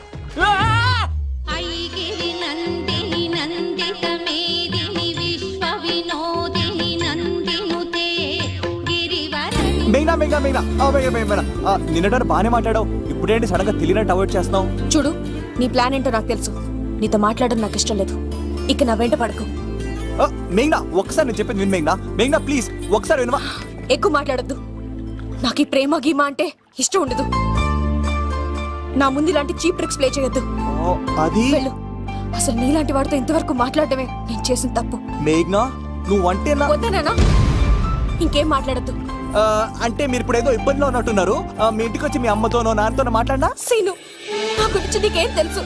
మేఘనా మేఘనా మేఘనా మేఘనా, నిన్నటారు బానే మాట్లాడావు, ఇప్పుడేంటి సడన్ గా తెలియనట్టు అవాయిడ్ చేస్తున్నావు? చూడు, నీ ప్లాన్ ఏంటో నాకు తెలుసు. నీతో మాట్లాడడం నాకు ఇష్టం లేదు. ఇక నా వెంట పడకు. మేఘనా, ఒక్కసారి నేను చెప్పేది విను. మేఘనా మేఘనా ప్లీజ్ ఒకసారి వినవా? ఎక్కువ మాట్లాడొద్దు. నాకు ఈ ప్రేమ గీమా అంటే ఇష్టం ఉండదు. నా ముందు ఇలాంటి చీప్ ట్రిక్స్ ప్లే చేయొద్దు. అది వెళ్ళు. అసలు నీలాంటి వాడితో ఇంతవరకు మాట్లాడటమే నేను చేసిన తప్పు. మేఘనా, నువ్వు అంటే వద్దనా? ఇంకేం మాట్లాడద్దు. అంటే మీరు ఇప్పుడు ఏదో ఇబ్బందిలో ఉన్నట్టున్నారు. మీ ఇంటికి వచ్చి మీ అమ్మతోనో నాన్నతోనో మాట్లాడినా? సీను, నా గురించి నీకేం తెలుసు?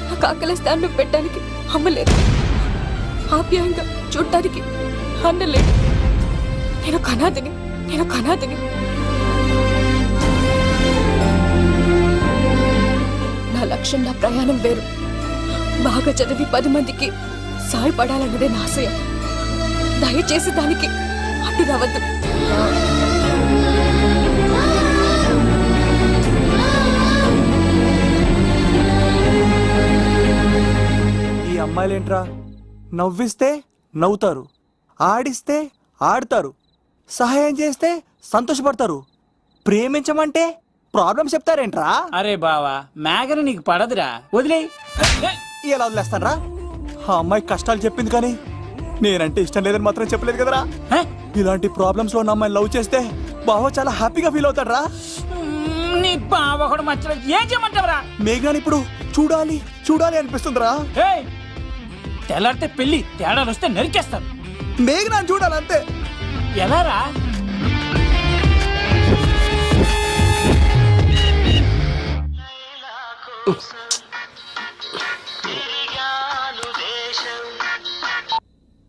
నాకు ఆకలిస్తే అన్నం పెట్టడానికి అమ్మలేదు, ఆప్యాయంగా చూడటానికి అన్నలేదు. నేను కనాదిని. నా లక్ష్యం, నా ప్రయాణం వేరు. బాగా చదివి 10 మందికి సాయపడాలన్నదే నా ఆశయం. దయచేసి దానికి అడ్డు రావద్దు. ఈ అమ్మాయిలేంట్రా, నవ్విస్తే నవ్వుతారు, ఆడిస్తే ఆడతారు, సహాయం చేస్తే సంతోషపడతారు, ప్రేమించమంటే ప్రాబ్లం చెప్తారేంట్రా? అరే బావా, మేఘన నీకు పడదురా, వదిలే. ఎలా వదిలేస్తానరా? ఆ అమ్మాయి కష్టాలు చెప్పింది కానీ నేనంటే ఇష్టం లేదని మాత్రం చెప్పలేదు కదరా. ఇలాంటి ప్రాబ్లమ్స్ లో ఉన్న అమ్మాయిని లవ్ చేస్తే బావ చాలా హ్యాపీగా ఫీల్ అవుతాడరా. నీ బావ కూడా మచ్చలేదు, ఏం చేయమంటావరా? మేఘాని ఇప్పుడు చూడాలి అనిపిస్తుందిరా. తెల్లారితే పెళ్లి, తేడాలు వస్తే నరికేస్తారు. మేఘనాన్ని చూడాలంతే. ఎలా రా?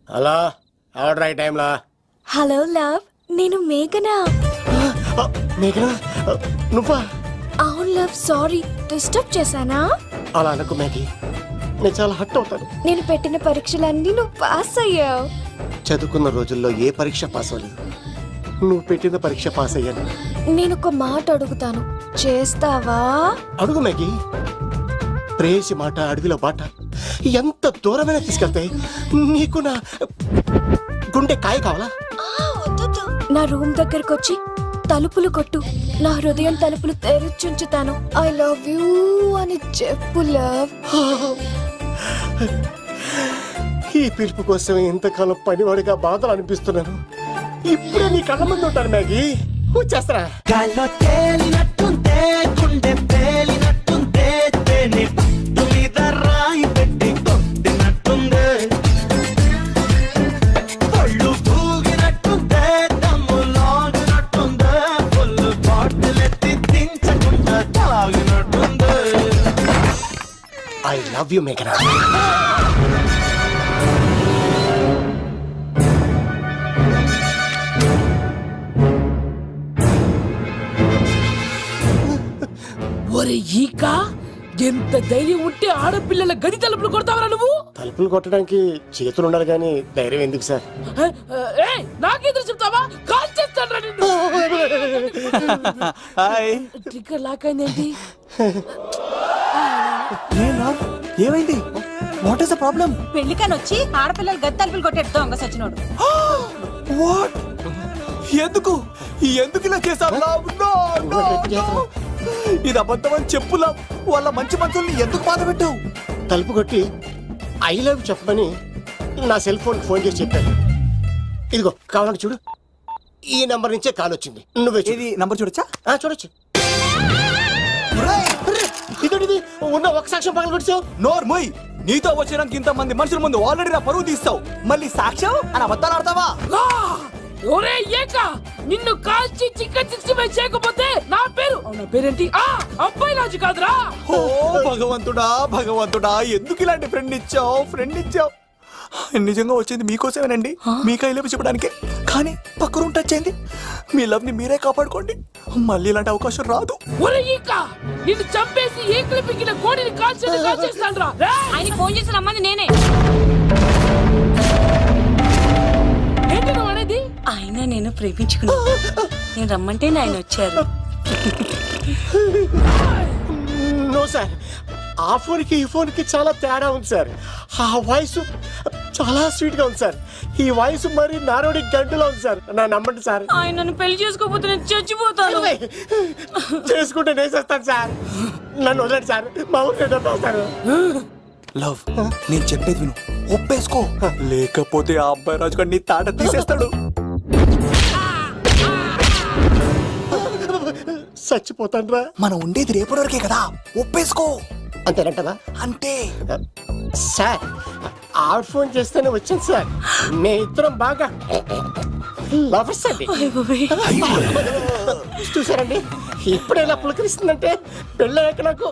హలో, ఆర్డర్ అయ్యే టైంలో హలో లవ్, నేను మేఘనా. మేఘనా నువ్వా? అవును లవ్, సారీ డిస్టర్బ్ చేశానా? అలా అనుకో మ్యాగీ, నేను చాలా హర్ట్ అవుతాను. నేను పెట్టిన పరీక్షలన్నీ నువ్వు పాస్ అయ్యావు. చదువుకున్న రోజుల్లో ఏ పరీక్ష పాస్ అవ్వలేదు, నువ్వు పెట్టిన పరీక్ష పాస్ అయ్యాను. నేను ఒక మాట అడుగుతాను, చేస్తావా? అడుగు మ్యాగీ. ప్రేయసి మాట అడవిలో బాట ఎంత దూరమైనా తీసుకెళ్తాయి. నీకు నా గుండె కాయ కావాలా? నా రూమ్ దగ్గరకు వచ్చి తలుపులు కొట్టు, నా హృదయం తలుపులు తెరిచుంచుతాను. ఐ లవ్ యూ అని చెప్పు లవ్. ఈ పిలుపు కోసం ఇంతకాలం పనివాడిగా బాధలు అనిపిస్తున్నాను. ఇప్పుడే నీ కళ్ళ ముందు ఉంటాను మ్యాగీ, వచ్చేస్తారా? గాల్లో తేలినట్టుంటే గుండె పేలినట్టుంటే తేనె పట్టు మీద రాయి పెట్టి కొట్టినట్టుందే పళ్ళు పూగినట్టుంటే దమ్ము లాగినట్టుందే ఫుల్ బాటిల్ ఎత్తి దించకుండా తాగినట్టుందే. ఐ లవ్ యూ మేఘనా. ఒరే ఈక, ఎంత ధైర్యం ఉంటే ఆడపిల్లల గది తలుపులు కొడతావరా నువ్వు? తలుపులు కొట్టడానికి చేతులు ఉండాలి కానీ ధైర్యం ఎందుకు సార్? నాకెదురు చెప్తావా? కాల్ చేస్తాను నిన్ను. హాయ్. ట్రిగ్గర్ లాక్ అయిందేంటి? ఏమైంది? What is the problem? పెళ్లికని వచ్చి ఆడపిల్లలు గది తలుపులు కొట్టేడు దొంగ సచ్చినోడు. వాట్? ఎందుకు ఎందుకు ఇలా చేశావు? ఇది అబద్ధం అని చెప్పు లవ్. వాళ్ళ మంచి మనుషుల్ని ఎందుకు బాధ పెట్టావు? తలుపు కొట్టి ఐ లవ్ చెప్పమని నా సెల్ ఫోన్ ఫోన్ చేసి చెప్పాను. ఇదిగో కావాలని చూడు, ఈ నంబర్ నుంచే కాల్ వచ్చింది. నువ్వే చూడు. ఇది నంబర్ చూడొచ్చా? చూడొచ్చు. ఇదేంటిది? ఉన్న ఒక సాక్ష్యం పగల కొట్టావు. నోర్ మొయ్. నీతో వచ్చినాక ఇంత మంది మనుషుల ముందు ఆల్రెడీ నా పరువు తీస్తావు, మళ్ళీ సాక్ష్యం అని అబద్ధాలు ఆడతావా? ఒరే ఏక, నిన్ను కాల్చి చికెన్ 65 చేయకపోతే నా పేరు, నా పేరేంటి? అబ్బాయి రాజు కాదురా. ఓ భగవంతుడా భగవంతుడా, ఎందుకు ఇలాంటి ఫ్రెండ్ ఇచ్చావు? నిజంగా వచ్చింది మీకోసమేనండి, మీకు ఐ లవ్ చెప్పడానికే. కానీ పక్క రూమ్ టచ్ అయింది. మీ లవ్ ని మీరే కాపాడుకోండి, మళ్ళీ ఇలాంటి అవకాశం రాదు. ఒరే ఈక, నిన్ను చంపేసి ఏకలు పిగిన కోడిని కాల్చేస్తాను రా. ఆయన ఫోన్ చేసి రమ్మని నేనే. ఏంటి నువ్వు అనేది? ఆయన నేను ప్రేమించుకున్నా, నేను రమ్మంటే ఆయన వచ్చారు. నో సార్, ఆ ఫోన్కి ఈ ఫోన్కి చాలా తేడా ఉంది సార్. ఆ వాయిస్ చాలా స్వీట్ గా ఉంది సార్. ఈ వాయిస్ మరి నారోడి గంటలో ఉంది సార్. నా నమ్మండి సార్. ఆయన నన్ను పెళ్లి చేసుకోకపోతే నేను చచ్చిపోతాను. చేసుకుంటే నేను చేస్తాను సార్. నన్ను వదలండి సార్, మా ఊరికి వస్తారు. లవ్, నేను చెప్పేది విను, ఒప్పేసుకో, లేకపోతే ఆ అబ్బాయి రాజు గారు నీ తాట తీసేస్తాడు. చచ్చిపోతాను రా. మనం ఉండేది రేపటి వరకే కదా, ఒప్పేసుకో. అంతేనంటదా? అంతే సార్. ఆవిడ ఫోన్ చేస్తేనే వచ్చాను సార్. మీ ఇద్దరం బాగా లవర్స్ అండి. చూసారండి, ఇప్పుడు ఎలా పులకరిస్తుందంటే పెళ్ళయ్యాక నాకు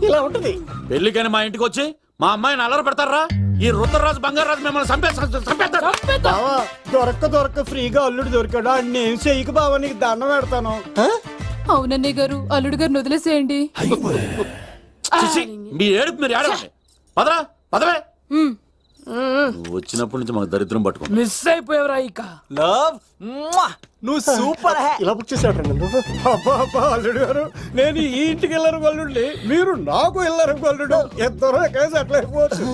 ఇలా ఉంటుంది. పెళ్లికని మా ఇంటికి వచ్చి మా అమ్మాయిని అల్లరి పెడతారా? ఈ రుద్రరాజు బంగారాజు మిమ్మల్ని చంపేస్తారు. బావా, దొరక్క ఫ్రీగా అల్లుడు దొరికాడు. నేను చెయ్యికి బావా, నీకు దండం పెడతాను. అవునన్నయ్య గారు, అల్లుడు గారిని వదిలేసేయండి. చిచి, మీ ఏడుపు మీరు ఏడవండి. పదవే. నువ్వు వచ్చినప్పటి నుంచి మాకు దరిద్రం పట్టుకో. మిస్ అయిపోయావురా ఈక. లవ్, నువ్వు సూపర్. ఇలా బుక్ చేసాడు నన్ను. అబ్బా అల్లుడు గారు, నేను ఈ ఇంటికి వెళ్ళరు గల్లుండి, మీరు నాకు వెళ్ళరు గల్లుడు. ఎంతరో కేసు అట్లా అయిపోవచ్చు.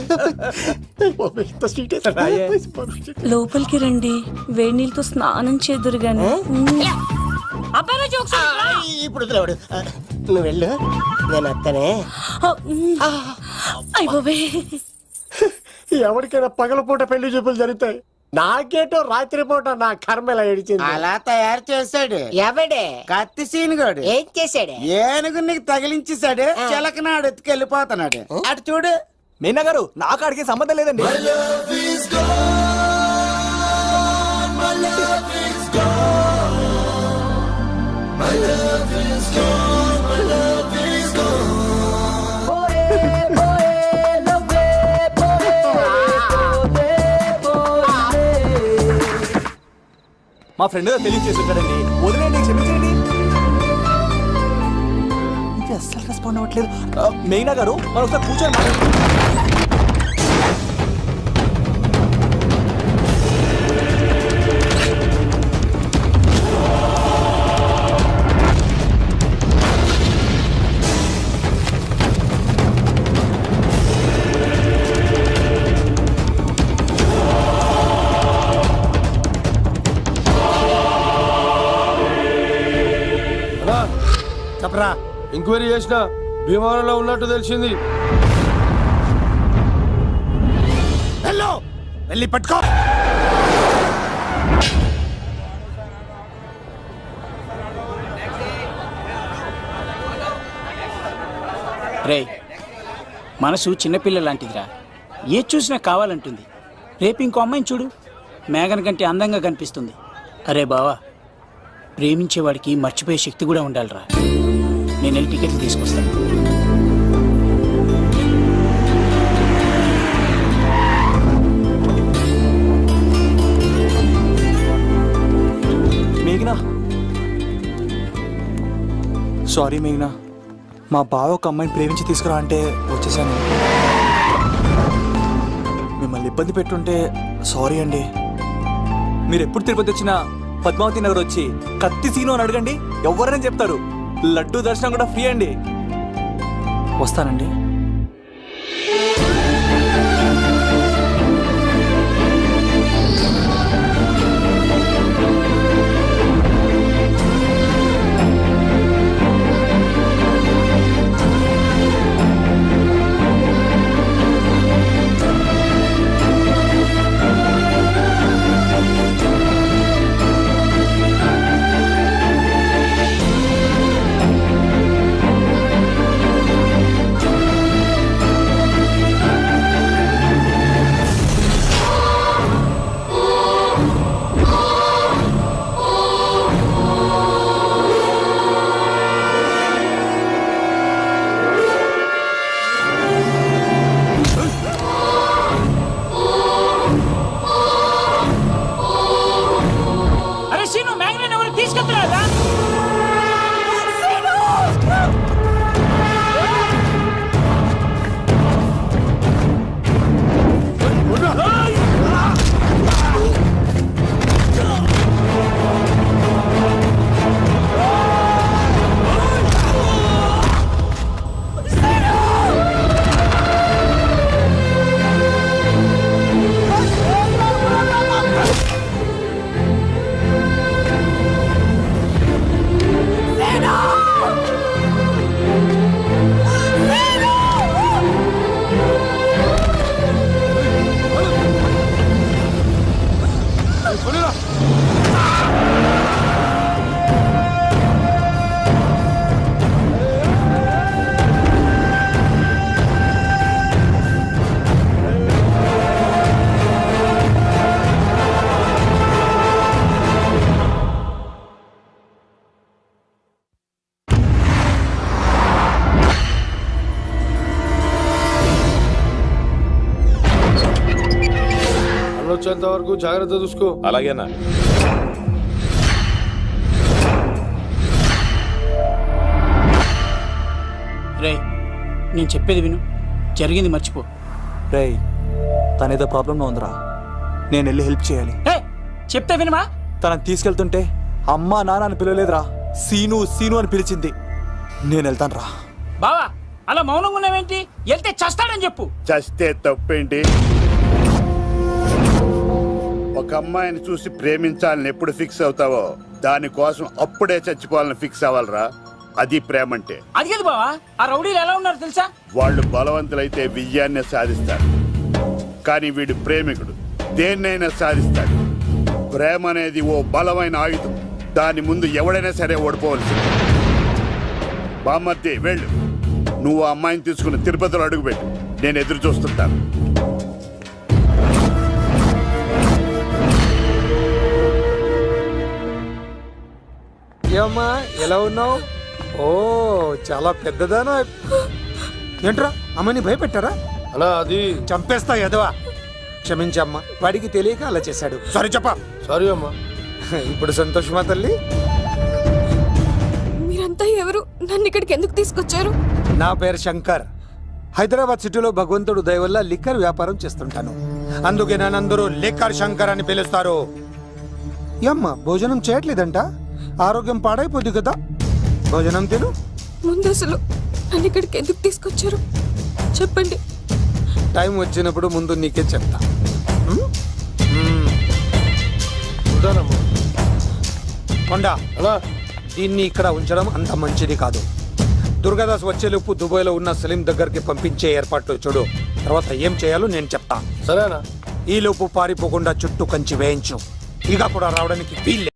లోపలికి రండి, వేడి నీళ్ళతో స్నానం చేదురు గాని. అబ్బాయి రాజు ఒకసారి ఇప్పుడు వదిలేవాడు. నువ్వు వెళ్ళు, నేను అత్తనే. అయిపోవే. ఎవరికైనా పగలపూట పెళ్లి చూపులు జరుగుతాయి, నాకేటో రాత్రిపూట నా కర్మ ఇలా ఏడిచింది. అలా తయారు చేశాడు ఎవడే? కత్తి సీనుగాడు. ఏం చేశాడే? ఏనుగు నీకు తగిలించేశాడు, చిలకనాడు ఎత్తుకెళ్ళిపోతున్నాడు. అటు చూడు. మీనా గారు, నాకు అడిగే సంబంధం లేదండి. మా ఫ్రెండ్ తెలియజేసి ఉంటాడండి. వదిలేండి, క్షమించండి. ఇది అస్సలు రెస్పాండ్ అవ్వట్లేదు. మెయినా గారు మనం ఒకసారి కూర్చొని మాట్లాడుకుందాం. అన్నా, చెప్పరా. ఎంక్వైరీ చేసిన భీమవరంలో ఉన్నట్టు తెలిసింది. వెళ్ళు, వెళ్ళి పట్టుకో. రే, మనసు చిన్నపిల్ల లాంటిదిరా. ఏది చూసినా కావాలంటుంది. రేపు ఇంకో అమ్మాయిని చూడు, మేఘన కంటే అందంగా కనిపిస్తుంది. అరే బావా, ప్రేమించేవాడికి మర్చిపోయే శక్తి కూడా ఉండాలిరా. నేను వెళ్ళి టికెట్లు తీసుకొస్తాను. మేఘనా, సారీ మేఘనా, మా బావ ఒక అమ్మాయిని ప్రేమించి తీసుకురా అంటే వచ్చేసాను. మిమ్మల్ని ఇబ్బంది పెట్టుంటే సారీ అండి. మీరు ఎప్పుడు తిరుపతి వచ్చినా పద్మావతి నగర్ వచ్చి కత్తి సీను అని అడగండి, ఎవరైనా చెప్తారు. లడ్డూ దర్శనం కూడా ఫ్రీ అండి. వస్తానండి. అరే సీను, మేఘన ఎవరు తీసుకెళ్తున్నారా? వచ్చేంత వరకు జాగ్రత్త చూసుకో. అలాగేనా? రే, నేను చెప్పేది విను, జరిగింది మర్చిపో. రేయ్, తనేదో ప్రాబ్లంలో ఉందిరా. నేను వెళ్ళి హెల్ప్ చేయాలి. చెప్తే వినమా? తనని తీసుకెళ్తుంటే అమ్మా నాన్న అని పిలవలేదురా, సీను సీను అని పిలిచింది. నేను వెళ్తాను రా. బావా, అలా మౌనంగా ఉన్నావేంటి? వెళ్తే చస్తాడని చెప్పు. చస్తే తప్పేంటి? ఒక అమ్మాయిని చూసి ప్రేమించాలని ఎప్పుడు ఫిక్స్ అవుతావో దానికోసం అప్పుడే చచ్చిపోవాలని ఫిక్స్ అవ్వాలరా. అది ప్రేమంటే. అది కదా బావా, ఆ రౌడీలు ఎలా ఉన్నారు తెలుసా? వాళ్ళు బలవంతులైతే విజయాన్ని సాధిస్తారు, కానీ వీడు ప్రేమికుడు దేన్నైనా సాధిస్తాడు. ప్రేమ అనేది ఓ బలమైన ఆయుధం, దాని ముందు ఎవడైనా సరే ఓడిపోవలసింది. బామ్మర్ది వెళ్ళు, నువ్వు ఆ అమ్మాయిని తీసుకుని తిరుపతిలో అడుగుపెట్టు, నేను ఎదురు చూస్తుంటాను. ఏమ్మా, ఎలా ఉన్నావు? ఓ, చాలా పెద్దదానా. ఏంట్రా, అమ్మని భయపెట్టారా? అలా అది చంపేస్తా ఎదవా. క్షమించమ్మా, వాడికి తెలియక అలా చేశాడు. సారీ చెప్పా. సారీ అమ్మా. ఇప్పుడు సంతోషమా తల్లి? మీరంతా ఎవరు? నన్ను ఇక్కడికి ఎందుకు తీసుకొచ్చారు? నా పేరు శంకర్. హైదరాబాద్ సిటీలో భగవంతుడు దయ వల్ల లిక్కర్ వ్యాపారం చేస్తుంటాను. అందుకే నన్నందరూ లిక్కర్ శంకర్ అని పిలుస్తారు. అమ్మ భోజనం చేయట్లేదంట, ఆరోగ్యం పాడైపోద్ది కదా. భోజనం తిను. ముందు అసలు నన్ను ఇక్కడికి ఎందుకు తీసుకొచ్చారు చెప్పండి. టైం వచ్చినప్పుడు ముందు నీకే చెప్తా. ఉంటానమ్మా. కొండా, అలా దీన్ని ఇక్కడ ఉంచడం అంత మంచిది కాదు. దుర్గాదాస్ వచ్చేలోపు దుబాయ్లో ఉన్న సలీం దగ్గరికి పంపించే ఏర్పాట్లు చూడు. తర్వాత ఏం చేయాలో నేను చెప్తా. సరేనా? ఈలోపు పారిపోకుండా చుట్టూ కంచి వేయించు. ఇక కూడా రావడానికి వీల్లే.